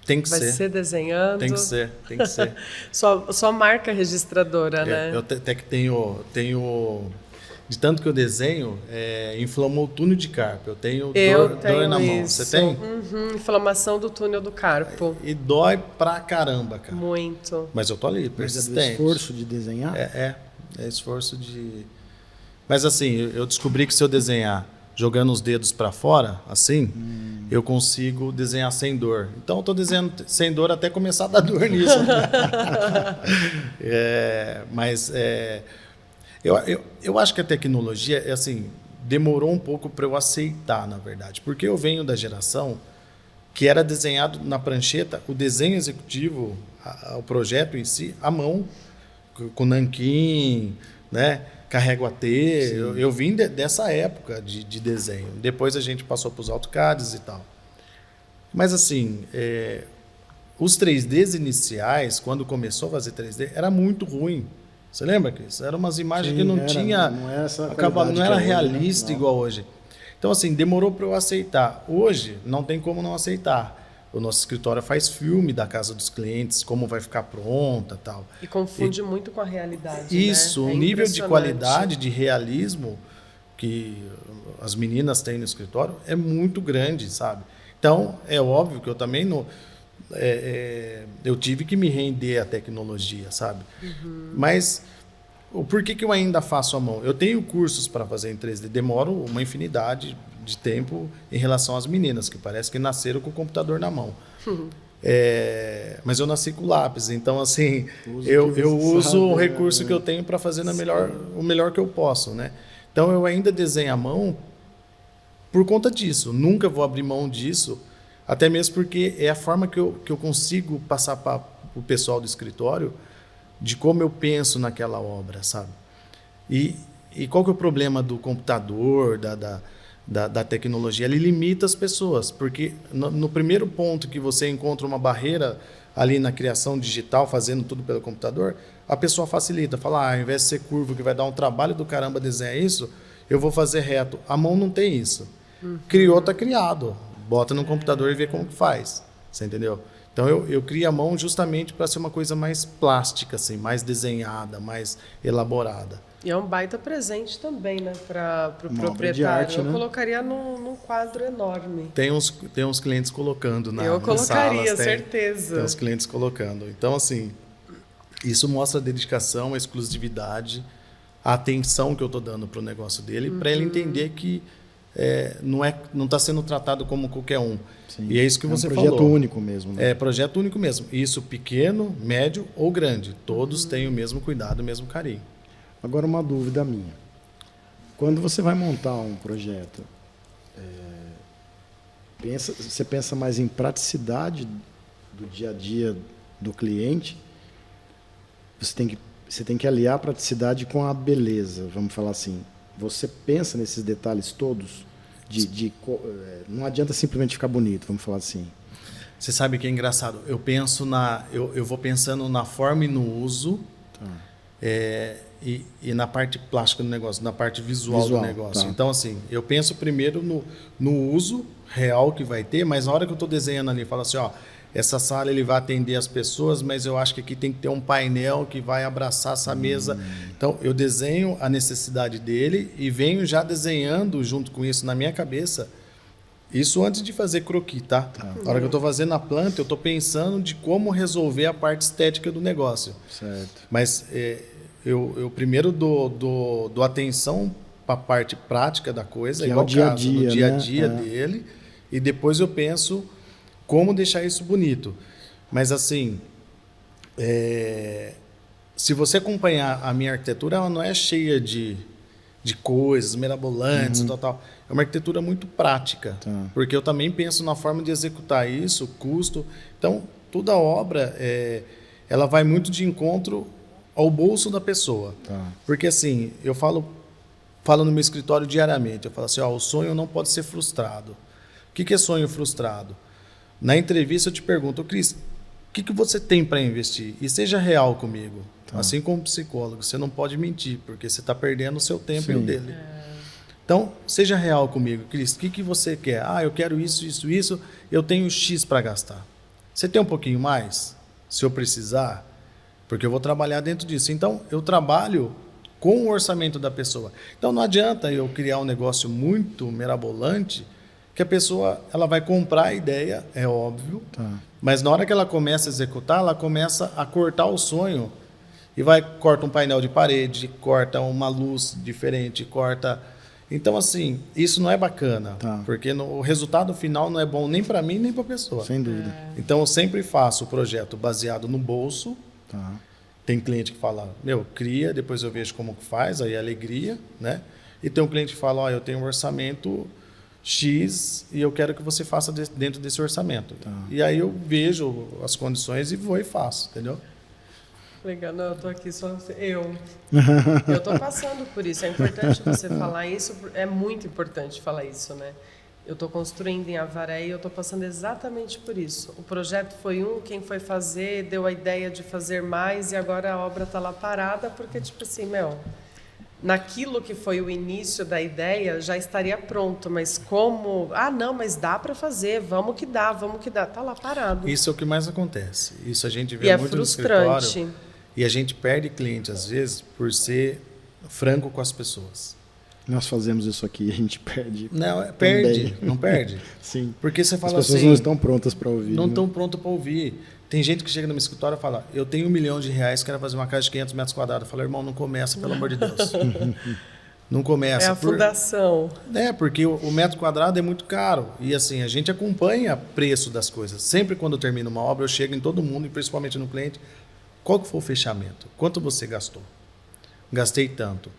Tem que Vai ser. ser desenhando? Tem que ser, tem que ser. Só marca registradora, né? Eu até que tenho de tanto que eu desenho, inflamou o túnel de carpo. Eu tenho dor na mão. Isso. Você tem? Uhum, inflamação do túnel do carpo. E dói pra caramba, cara. Muito. Mas eu tô ali, mas é do persistente. esforço de desenhar? É esforço de... Mas assim, eu descobri que se eu desenhar jogando os dedos para fora, assim, eu consigo desenhar sem dor. Então eu tô desenhando sem dor até começar a dar dor nisso. Eu acho que a tecnologia, assim, demorou um pouco para eu aceitar, na verdade. Porque eu venho da geração que era desenhado na prancheta, o desenho executivo, o projeto em si, à mão, com nanquim, né? Carrego AT. Eu vim dessa época de desenho. Depois a gente passou para os AutoCADs e tal. Mas assim, os 3Ds iniciais, quando começou a fazer 3D, era muito ruim. Você lembra, Cris? Eram umas imagens que não tinha... Não era realista igual hoje. Então, assim, demorou para eu aceitar. Hoje, não tem como não aceitar. O nosso escritório faz filme da casa dos clientes, como vai ficar pronta e tal. E confunde muito com a realidade, Isso, né? o nível de qualidade, de realismo que as meninas têm no escritório é muito grande, sabe? Então, é óbvio que eu também não... eu tive que me render à tecnologia, sabe? Uhum. Mas por que eu ainda faço à mão? Eu tenho cursos para fazer em 3D, demoro uma infinidade de tempo em relação às meninas, que parece que nasceram com o computador na mão. Uhum. Mas eu nasci com lápis, então assim, eu uso o recurso que eu tenho para fazer o melhor que eu posso, né? Então eu ainda desenho à mão por conta disso, nunca vou abrir mão disso, até mesmo porque é a forma que eu consigo passar para o pessoal do escritório de como eu penso naquela obra, sabe? E qual que é o problema do computador, da tecnologia, ele limita as pessoas, porque no primeiro ponto que você encontra uma barreira ali na criação digital, fazendo tudo pelo computador, a pessoa facilita, fala, ao invés de ser curvo, que vai dar um trabalho do caramba desenhar isso, eu vou fazer reto. A mão não tem isso. Criou, tá criado. Bota no computador e vê como que faz. Você entendeu? Então eu crio a mão justamente para ser uma coisa mais plástica, assim, mais desenhada, mais elaborada. E é um baita presente também, né, para o Uma obra de proprietário. arte, Eu né? colocaria num quadro enorme. Tem uns clientes colocando Eu nas colocaria, salas, certeza. Tem uns clientes colocando. Então, assim, isso mostra a dedicação, a exclusividade, a atenção que eu estou dando para o negócio dele, para ele entender que não está sendo tratado como qualquer um. Sim. E é isso que você falou. É um projeto único mesmo, né? É projeto único mesmo. Isso pequeno, médio ou grande. Todos têm o mesmo cuidado, o mesmo carinho. Agora, uma dúvida minha. Quando você vai montar um projeto, você pensa mais em praticidade do dia a dia do cliente? Você tem que aliar a praticidade com a beleza, vamos falar assim. Você pensa nesses detalhes todos? Não adianta simplesmente ficar bonito, vamos falar assim. Você sabe que é engraçado? Eu vou pensando na forma e no uso. Tá. E na parte plástica do negócio, na parte visual do negócio. Tá. Então, assim, eu penso primeiro no uso real que vai ter, mas na hora que eu estou desenhando ali, eu falo assim, ó, essa sala ele vai atender as pessoas, mas eu acho que aqui tem que ter um painel que vai abraçar essa mesa. Então, eu desenho a necessidade dele e venho já desenhando junto com isso na minha cabeça. Isso antes de fazer croquis, tá? Na hora que eu estou fazendo a planta, eu estou pensando de como resolver a parte estética do negócio. Certo. Mas eu primeiro dou atenção para a parte prática da coisa, Que igual é o dia a caso, dia, no dia a né? dia dele, e depois eu penso como deixar isso bonito. Mas assim, se você acompanhar a minha arquitetura, ela não é cheia de coisas mirabolantes, tal. É uma arquitetura muito prática, porque eu também penso na forma de executar isso, custo. Então, toda obra, ela vai muito de encontro ao bolso da pessoa. Porque assim, eu falo no meu escritório diariamente, eu falo assim, ó, o sonho não pode ser frustrado. O que é sonho frustrado? Na entrevista eu te pergunto, Cris, o que você tem para investir? E seja real comigo. Assim como psicólogo, você não pode mentir, porque você está perdendo o seu tempo e o dele. Então, seja real comigo, Cris, o que você quer? Ah, eu quero isso, isso, isso, eu tenho X para gastar. Você tem um pouquinho mais? Se eu precisar, porque eu vou trabalhar dentro disso. Então, eu trabalho com o orçamento da pessoa. Então, não adianta eu criar um negócio muito mirabolante, que a pessoa ela vai comprar a ideia, é óbvio, mas na hora que ela começa a executar, ela começa a cortar o sonho e corta um painel de parede, corta uma luz diferente, corta... Então, assim, isso não é bacana, porque o resultado final não é bom nem para mim, nem para a pessoa. Sem dúvida. Então, eu sempre faço o projeto baseado no bolso. Tem cliente que fala, cria, depois eu vejo como que faz, aí é alegria, né? E tem um cliente que fala, eu tenho um orçamento X e eu quero que você faça dentro desse orçamento. E aí eu vejo as condições e vou e faço, entendeu? Legal, não, eu tô aqui só... Eu tô passando por isso. É importante você falar isso, é muito importante falar isso, né? Eu tô construindo em Avaré e eu tô passando exatamente por isso. O projeto foi quem foi fazer, deu a ideia de fazer mais e agora a obra tá lá parada porque, tipo assim, naquilo que foi o início da ideia já estaria pronto, mas como... Ah, não, mas dá para fazer, vamos que dá, tá lá parado. Isso é o que mais acontece. Isso a gente vê E muito é no frustrante. escritório. E a gente perde cliente, às vezes, por ser franco com as pessoas. Nós fazemos isso aqui, a gente perde. Não, perde, não perde? Sim. Porque você fala assim... As pessoas não estão prontas para ouvir. Não estão prontas para ouvir. Tem gente que chega no meu escritório e fala, eu tenho R$1 milhão, quero fazer uma casa de 500 metros quadrados. Eu falo, irmão, não começa, pelo amor de Deus. Não começa. É a fundação. Porque o metro quadrado é muito caro. E assim, a gente acompanha o preço das coisas. Sempre quando eu termino uma obra, eu chego em todo mundo, e principalmente no cliente, qual que foi o fechamento? Quanto você gastou? Gastei tanto.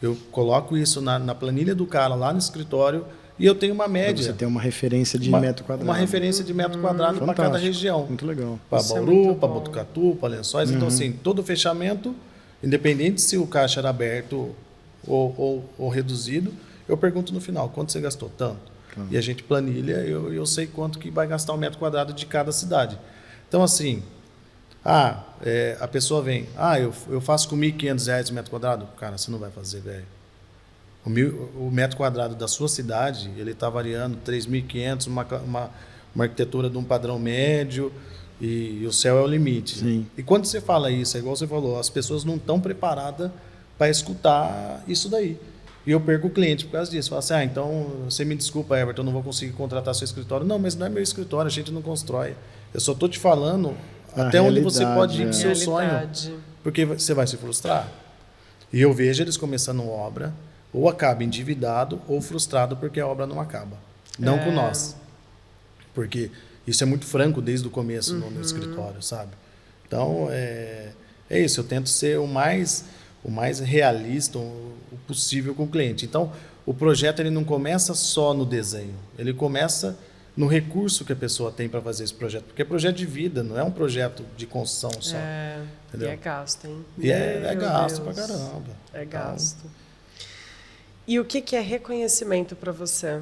Eu coloco isso na planilha do cara lá no escritório e eu tenho uma média. Você tem uma referência de metro quadrado. Uma referência de metro quadrado para cada região. Muito legal. Para Bauru, para Botucatu, para Lençóis. Então, assim, todo fechamento, independente se o caixa era aberto ou reduzido, eu pergunto no final, quanto você gastou? Tanto. E a gente planilha, eu sei quanto que vai gastar um metro quadrado de cada cidade. Então, assim, a pessoa vem, eu faço com R$1.500 o metro quadrado. Cara, você não vai fazer, velho. O metro quadrado da sua cidade, ele está variando 3.500, uma arquitetura de um padrão médio, e o céu é o limite. Sim. E quando você fala isso, é igual você falou, as pessoas não estão preparadas para escutar isso daí. E eu perco o cliente por causa disso. Fala assim, então você me desculpa, Everton, eu não vou conseguir contratar seu escritório. Não, mas não é meu escritório, a gente não constrói. Eu só estou te falando até onde você pode ir com o seu sonho. Porque você vai se frustrar. E eu vejo eles começando obra, ou acaba endividado, ou frustrado porque a obra não acaba. Não com nós. Porque isso é muito franco desde o começo no escritório, sabe? Então, é isso. Eu tento ser o mais realista o possível com o cliente. Então, o projeto ele não começa só no desenho. Ele começa no recurso que a pessoa tem para fazer esse projeto. Porque é projeto de vida, não é um projeto de construção só. Entendeu? E é gasto, hein? E é gasto pra caramba. É gasto. E o que é reconhecimento para você?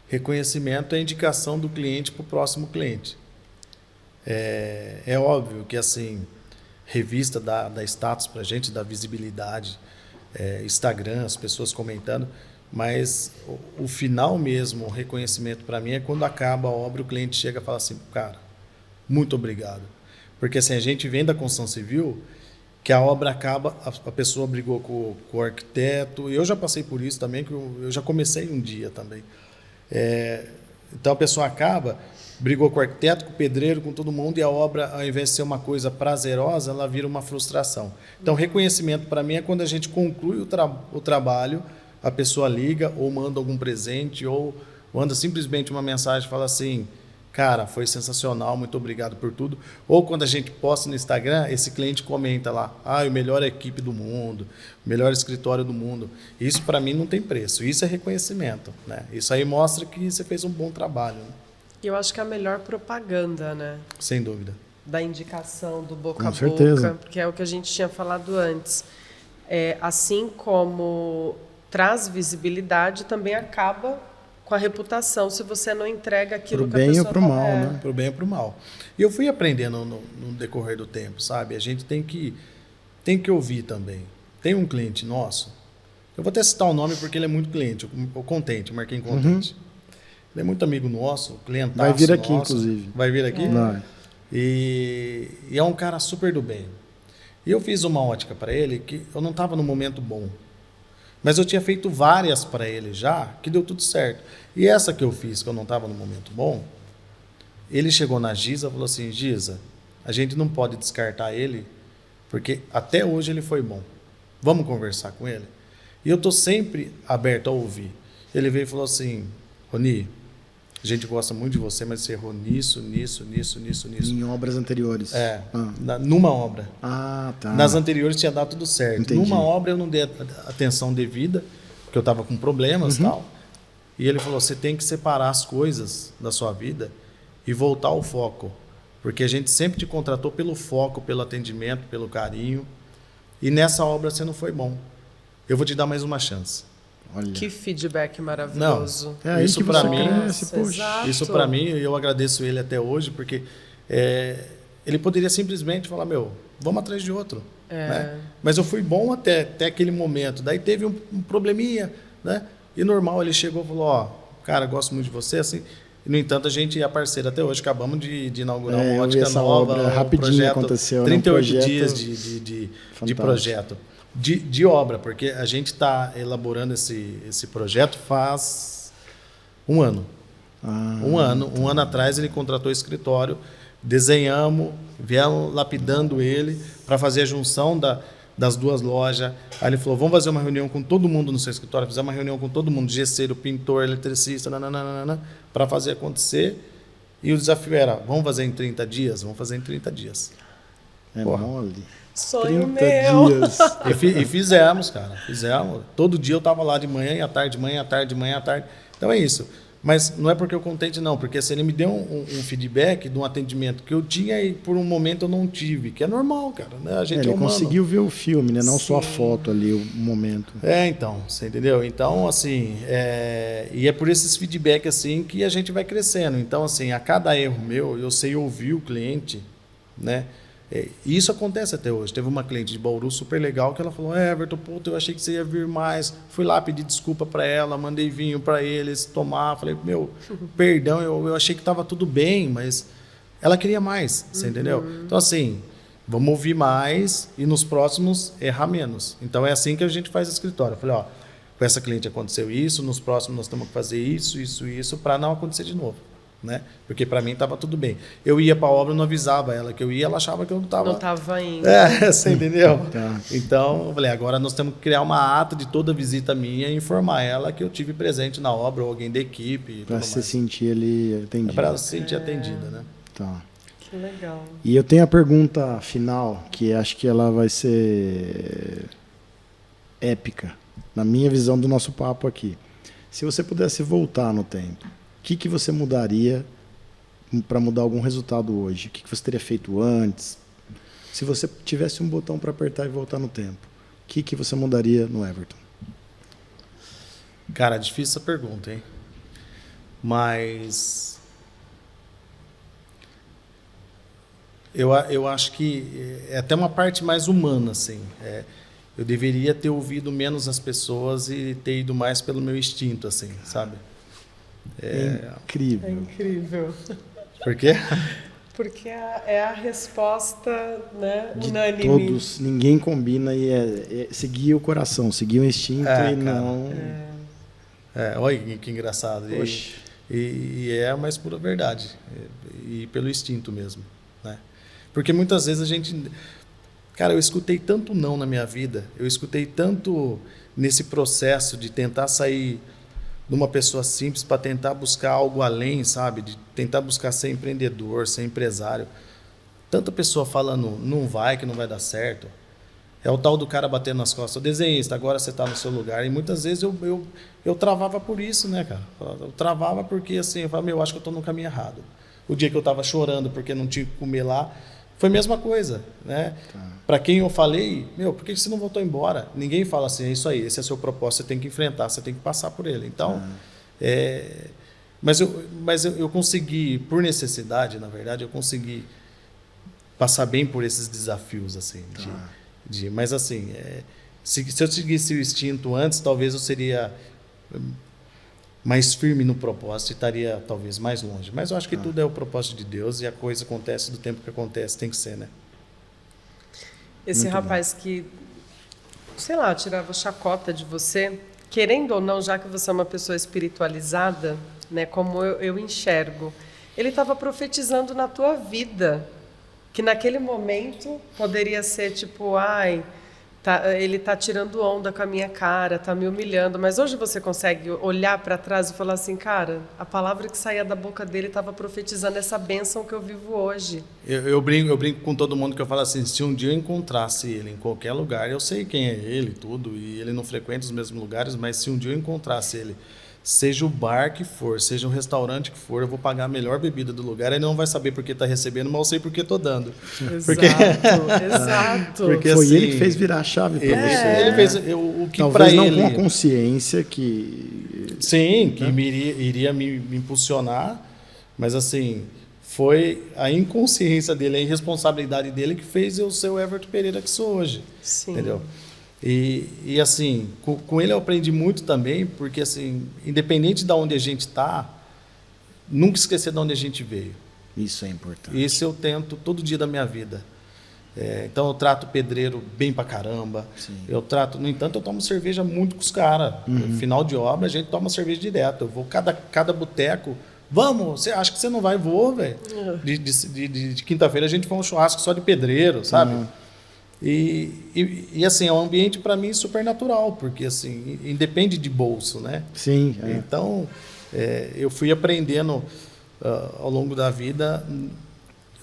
Reconhecimento é a indicação do cliente para o próximo cliente. É óbvio que, assim, revista dá status para a gente, dá visibilidade, Instagram, as pessoas comentando, mas o final mesmo, o reconhecimento para mim é quando acaba a obra, o cliente chega e fala assim, cara, muito obrigado. Porque assim, a gente vem da construção civil, que a obra acaba, a pessoa brigou com o arquiteto, e eu já passei por isso também, que eu já comecei um dia também. Então a pessoa acaba, brigou com o arquiteto, com o pedreiro, com todo mundo, e a obra, ao invés de ser uma coisa prazerosa, ela vira uma frustração. Então, reconhecimento para mim é quando a gente conclui o trabalho, a pessoa liga ou manda algum presente ou manda simplesmente uma mensagem e fala assim, cara, foi sensacional, muito obrigado por tudo. Ou quando a gente posta no Instagram, esse cliente comenta lá, o melhor equipe do mundo, o melhor escritório do mundo. Isso para mim não tem preço, isso é reconhecimento, né? Isso aí mostra que você fez um bom trabalho, né? E eu acho que é a melhor propaganda, né? Sem dúvida. Da indicação, do boca a boca, certeza. que é o que a gente tinha falado antes. Assim como traz visibilidade, também acaba com a reputação, se você não entrega aquilo que a pessoa... Pro bem ou pro mal, né? Pro bem ou pro mal. E eu fui aprendendo no decorrer do tempo, sabe? A gente tem que ouvir também. Tem um cliente nosso, eu vou até citar o nome porque ele é muito cliente, o Contente, o Marquinhos Contente. Ele é muito amigo nosso, clientaço Vai vir aqui, nosso. inclusive. Vai vir aqui? Vai. E é um cara super do bem. E eu fiz uma ótica para ele que eu não estava no momento bom. Mas eu tinha feito várias para ele já, que deu tudo certo. E essa que eu fiz, que eu não estava no momento bom, ele chegou na Giza e falou assim, Giza, a gente não pode descartar ele, porque até hoje ele foi bom. Vamos conversar com ele? E eu estou sempre aberto a ouvir. Ele veio e falou assim, Roni, a gente gosta muito de você, mas você errou nisso. Em obras anteriores. Numa obra. Tá. Nas anteriores tinha dado tudo certo. Entendi. Numa obra eu não dei a atenção devida, porque eu estava com problemas e tal. E ele falou, você tem que separar as coisas da sua vida e voltar ao foco. Porque a gente sempre te contratou pelo foco, pelo atendimento, pelo carinho. E nessa obra você não foi bom. Eu vou te dar mais uma chance. Olha. Que feedback maravilhoso. É aí isso que para você mim, cresce, poxa. Exato. isso para mim, eu agradeço ele até hoje, porque ele poderia simplesmente falar, vamos atrás de outro. Né? Mas eu fui bom até aquele momento. Daí teve um probleminha, né? E normal, ele chegou e falou, cara, gosto muito de você, assim. E, no entanto, a gente é parceiro até hoje. Acabamos de inaugurar uma ótica nova. Obra, rapidinho projeto, aconteceu. 38 projeto dias de projeto. De obra, porque a gente está elaborando esse projeto faz um ano. Um ano atrás ele contratou o escritório, desenhamos, viemos lapidando ele para fazer a junção das duas lojas. Aí ele falou, vamos fazer uma reunião com todo mundo no seu escritório. Fizemos uma reunião com todo mundo, gesseiro, pintor, eletricista, para fazer acontecer. E o desafio era, vamos fazer em 30 dias? Vamos fazer em 30 dias. Mole. Sonho 30 meu. dias. E fizemos, cara. Fizemos. Todo dia eu estava lá de manhã e à tarde, de manhã à tarde, de manhã à tarde. Então é isso. Mas não é porque eu contente, não, porque assim, ele me deu um feedback de um atendimento que eu tinha e por um momento eu não tive, que é normal, cara, né? A gente Ele é humano. conseguiu ver o filme, né? Não só a Sim. foto ali, o momento. Então, você entendeu? Então, assim, e é por esses feedback, assim, que a gente vai crescendo. Então, assim, a cada erro meu, eu sei ouvir o cliente, né? E isso acontece até hoje. Teve uma cliente de Bauru super legal que ela falou: Everton, puta, eu achei que você ia vir mais. Fui lá pedir desculpa para ela, mandei vinho para eles tomar. Falei: meu, perdão, eu achei que estava tudo bem, mas ela queria mais, você entendeu? Então, assim, vamos ouvir mais e nos próximos errar menos. Então, é assim que a gente faz o escritório. Eu falei: ó, com essa cliente aconteceu isso, nos próximos nós temos que fazer isso, para não acontecer de novo. Né? Porque para mim estava tudo bem. Eu ia para a obra, não avisava ela que eu ia, ela achava que eu não estava. Não estava indo. Você entendeu? Tá. Então, eu falei: agora nós temos que criar uma ata de toda visita minha e informar ela que eu tive presente na obra, ou alguém da equipe. Para se sentir ali atendido. Para ela se sentir atendida, né? Tá. Que legal. E eu tenho a pergunta final, que acho que ela vai ser épica, na minha visão do nosso papo aqui. Se você pudesse voltar no tempo, o que você mudaria para mudar algum resultado hoje? O que você teria feito antes? Se você tivesse um botão para apertar e voltar no tempo, o que você mudaria no Everton? Cara, difícil essa pergunta, hein? Mas eu acho que é até uma parte mais humana, assim. Eu deveria ter ouvido menos as pessoas e ter ido mais pelo meu instinto, assim, sabe? É incrível. É incrível. Por quê? Porque é a resposta, né, De unânime. todos, ninguém combina e é seguir o coração, seguir o instinto e cara. não... Olha que engraçado. Oxe. E é a mais pura verdade. E pelo instinto mesmo, né? Porque muitas vezes a gente... Cara, eu escutei tanto não na minha vida, eu escutei tanto nesse processo de tentar sair de uma pessoa simples para tentar buscar algo além, sabe? De tentar buscar ser empreendedor, ser empresário. Tanta pessoa falando: não vai, que não vai dar certo. É o tal do cara batendo nas costas: desenhista, agora você está no seu lugar. E muitas vezes eu travava por isso, né, cara? Eu travava porque, assim, eu falava: eu acho que eu estou no caminho errado. O dia que eu estava chorando porque não tinha que comer lá, foi a mesma coisa, né? Tá. Para quem eu falei: por que você não voltou embora? Ninguém fala assim: é isso aí, esse é o seu propósito, você tem que enfrentar, você tem que passar por ele. Então, mas eu consegui, por necessidade, na verdade, eu consegui passar bem por esses desafios, assim. Mas assim, se eu seguisse o instinto antes, talvez eu seria mais firme no propósito e estaria talvez mais longe. Mas eu acho que tudo é o propósito de Deus e a coisa acontece do tempo que acontece, tem que ser, né? Esse Muito rapaz que, sei lá, tirava chacota de você, querendo ou não, já que você é uma pessoa espiritualizada, né, como eu enxergo, ele estava profetizando na tua vida, que naquele momento poderia ser tipo: ai, ele está tirando onda com a minha cara, está me humilhando. Mas hoje você consegue olhar para trás e falar assim: cara, a palavra que saía da boca dele estava profetizando essa bênção que eu vivo hoje. Eu brinco com todo mundo que eu falo assim: se um dia eu encontrasse ele em qualquer lugar, eu sei quem é ele, tudo, e ele não frequenta os mesmos lugares, mas se um dia eu encontrasse ele, seja o bar que for, seja o restaurante que for, eu vou pagar a melhor bebida do lugar. Ele não vai saber por que está recebendo, mas eu sei por que estou dando. Exato. Porque foi assim, ele que fez virar a chave para você. Ele fez o que para talvez não ele... com a consciência que... Sim, que iria me impulsionar, mas assim, foi a inconsciência dele, a irresponsabilidade dele que fez eu ser o Everton Pereira que sou hoje. Sim. Entendeu? E assim, com ele eu aprendi muito também, porque assim, independente de onde a gente está, nunca esquecer de onde a gente veio. Isso é importante. Isso eu tento todo dia da minha vida. Então eu trato o pedreiro bem pra caramba. Sim. No entanto, eu tomo cerveja muito com os caras. No final de obra, a gente toma cerveja direto. Eu vou cada boteco. Vamos, você acha que você não vai? Vou, velho. De quinta-feira a gente foi um churrasco só de pedreiro, sabe? E assim, é um ambiente para mim super natural, porque assim, independe de bolso, né? Sim. Então, eu fui aprendendo ao longo da vida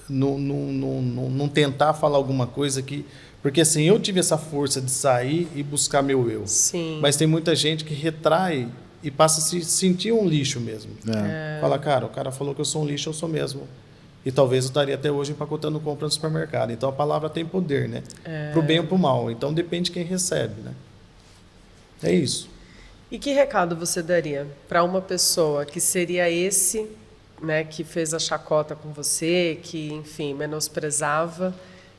não tentar falar alguma coisa que... Porque assim, eu tive essa força de sair e buscar meu eu. Sim. Mas tem muita gente que retrai e passa a se sentir um lixo mesmo. É. Fala, cara, o cara falou que eu sou um lixo, eu sou mesmo. E talvez eu estaria até hoje empacotando compra no supermercado. Então a palavra tem poder, né? Pro bem ou pro mal. Então depende de quem recebe, né? É isso. E que recado você daria para uma pessoa que seria esse, né, que fez a chacota com você, que, enfim, menosprezava,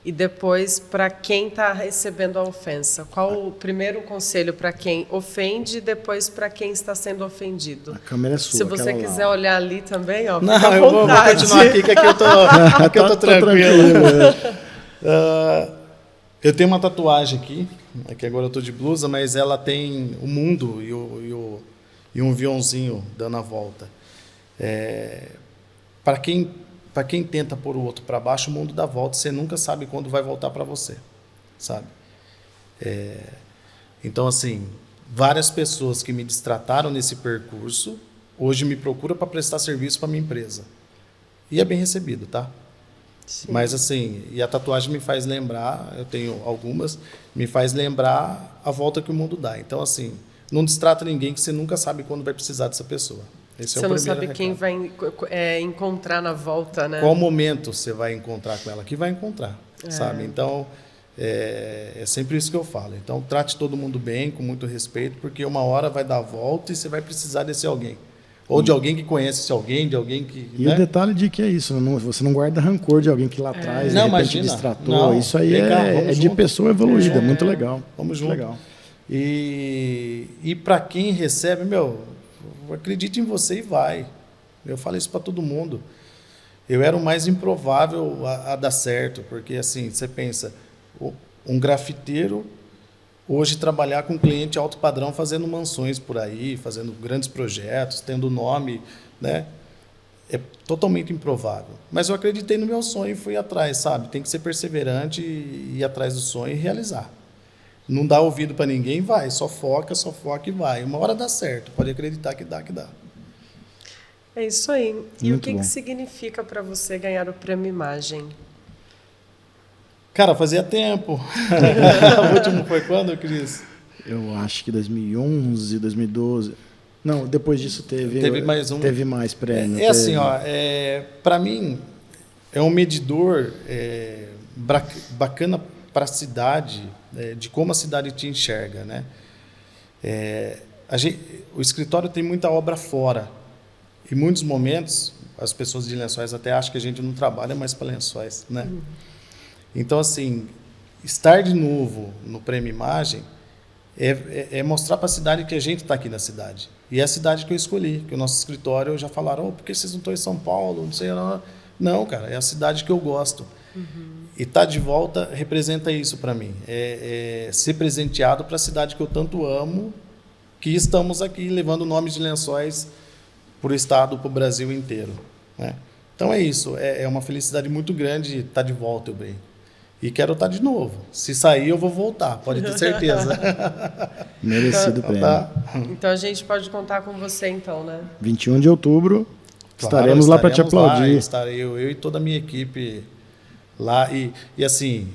e depois para quem está recebendo a ofensa? Qual o primeiro conselho para quem ofende e depois para quem está sendo ofendido? A câmera é sua. Se você aquela quiser lá. olhar ali também, ó, Não, fica à eu vou vontade. continuar aqui, que aqui eu tô, aqui eu tô tranquilo. Eu tenho uma tatuagem aqui, que agora eu tô de blusa, mas ela tem o mundo e um aviãozinho dando a volta. Para quem tenta pôr o outro para baixo, o mundo dá volta, você nunca sabe quando vai voltar para você, sabe? Então, assim, várias pessoas que me destrataram nesse percurso, hoje me procuram para prestar serviço para minha empresa. E é bem recebido, tá? Sim. Mas assim, e a tatuagem me faz lembrar, eu tenho algumas, me faz lembrar a volta que o mundo dá. Então, assim, não distrata ninguém, que você nunca sabe quando vai precisar dessa pessoa. Esse Você é o não primeiro sabe quem recado. vai encontrar na volta, né? Qual momento você vai encontrar com ela? Que vai encontrar, sabe? Então, é sempre isso que eu falo. Então, trate todo mundo bem, com muito respeito, porque uma hora vai dar a volta e você vai precisar desse alguém. Ou de alguém que conhece esse alguém, de alguém que... E né? o detalhe de que é isso, você não guarda rancor de alguém que lá atrás, Não, de repente imagina. distratou. Não, Isso aí vem cá, é vamos de junto. pessoa evoluída, muito legal. Vamos muito junto. legal. E para quem recebe, acredite em você e vai. Eu falo isso para todo mundo. Eu era o mais improvável a dar certo, porque assim, você pensa, um grafiteiro hoje trabalhar com cliente alto padrão, fazendo mansões por aí, fazendo grandes projetos, tendo nome, né? É totalmente improvável. Mas eu acreditei no meu sonho e fui atrás, sabe? Tem que ser perseverante e ir atrás do sonho e realizar. Não dá ouvido para ninguém, vai. Só foca e vai. Uma hora dá certo. Pode acreditar que dá, que dá. É isso aí. E Muito o que bom. significa para você ganhar o Prêmio Imagem? Cara, fazia tempo. O último foi quando, Cris? Eu acho que 2011, 2012. Não, depois disso Teve mais um. Teve mais prêmio. Assim, ó, para mim, é um medidor bacana para a cidade, de como a cidade te enxerga, né? O escritório tem muita obra fora. Em muitos momentos, as pessoas de Lençóis até acham que a gente não trabalha mais para Lençóis, né? Então, assim, estar de novo no Prêmio Imagem é mostrar para a cidade que a gente está aqui na cidade. E é a cidade que eu escolhi, que o nosso escritório já falaram, por que vocês não estão em São Paulo? Não sei, não, cara, é a cidade que eu gosto. E estar de volta representa isso para mim. É ser presenteado para a cidade que eu tanto amo, que estamos aqui levando o nome de Lençóis para o estado, para o Brasil inteiro, né? Então é isso, é uma felicidade muito grande estar de volta, eu bem. E quero estar de novo. Se sair, eu vou voltar, pode ter certeza. Merecido prêmio. Tá? Então a gente pode contar com você, então, né? 21 de outubro, Claro, estaremos lá para te estaremos lá, aplaudir. estarei eu e toda a minha equipe lá. E assim,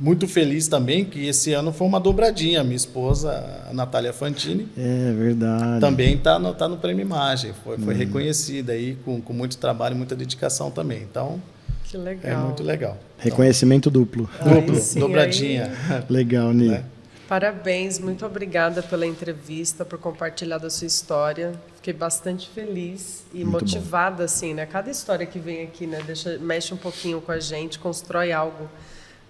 muito feliz também que esse ano foi uma dobradinha. Minha esposa, a Natália Fantini, É verdade. também está no Prêmio Imagem. Foi reconhecida aí com muito trabalho e muita dedicação também. Então, Que legal. é muito legal. Reconhecimento duplo. Duplo, sim, dobradinha. Legal, Ni. Né? Parabéns, muito obrigada pela entrevista, por compartilhar da sua história. Fiquei bastante feliz e Muito motivada, assim, né? Cada história que vem aqui, né? Mexe um pouquinho com a gente, constrói algo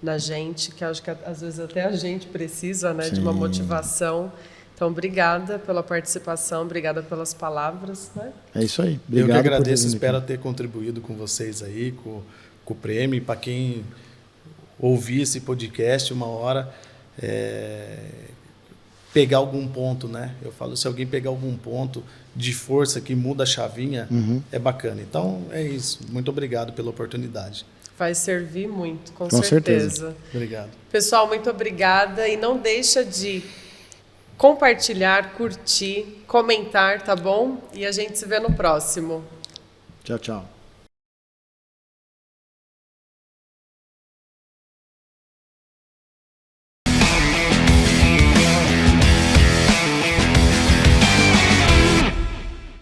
na gente, que acho que às vezes até a gente precisa, né? De uma Sim. motivação. Então, obrigada pela participação, obrigada pelas palavras, né? É isso aí. Eu Obrigado que por agradeço, ter vindo espero aqui. ter contribuído com vocês aí, com o prêmio. Para quem ouvir esse podcast uma hora, pegar algum ponto, né? Eu falo, se alguém pegar algum ponto de força que muda a chavinha, é bacana. Então, é isso. Muito obrigado pela oportunidade. Vai servir muito, com Com certeza. Obrigado. Pessoal, muito obrigada e não deixa de compartilhar, curtir, comentar, tá bom? E a gente se vê no próximo. Tchau, tchau.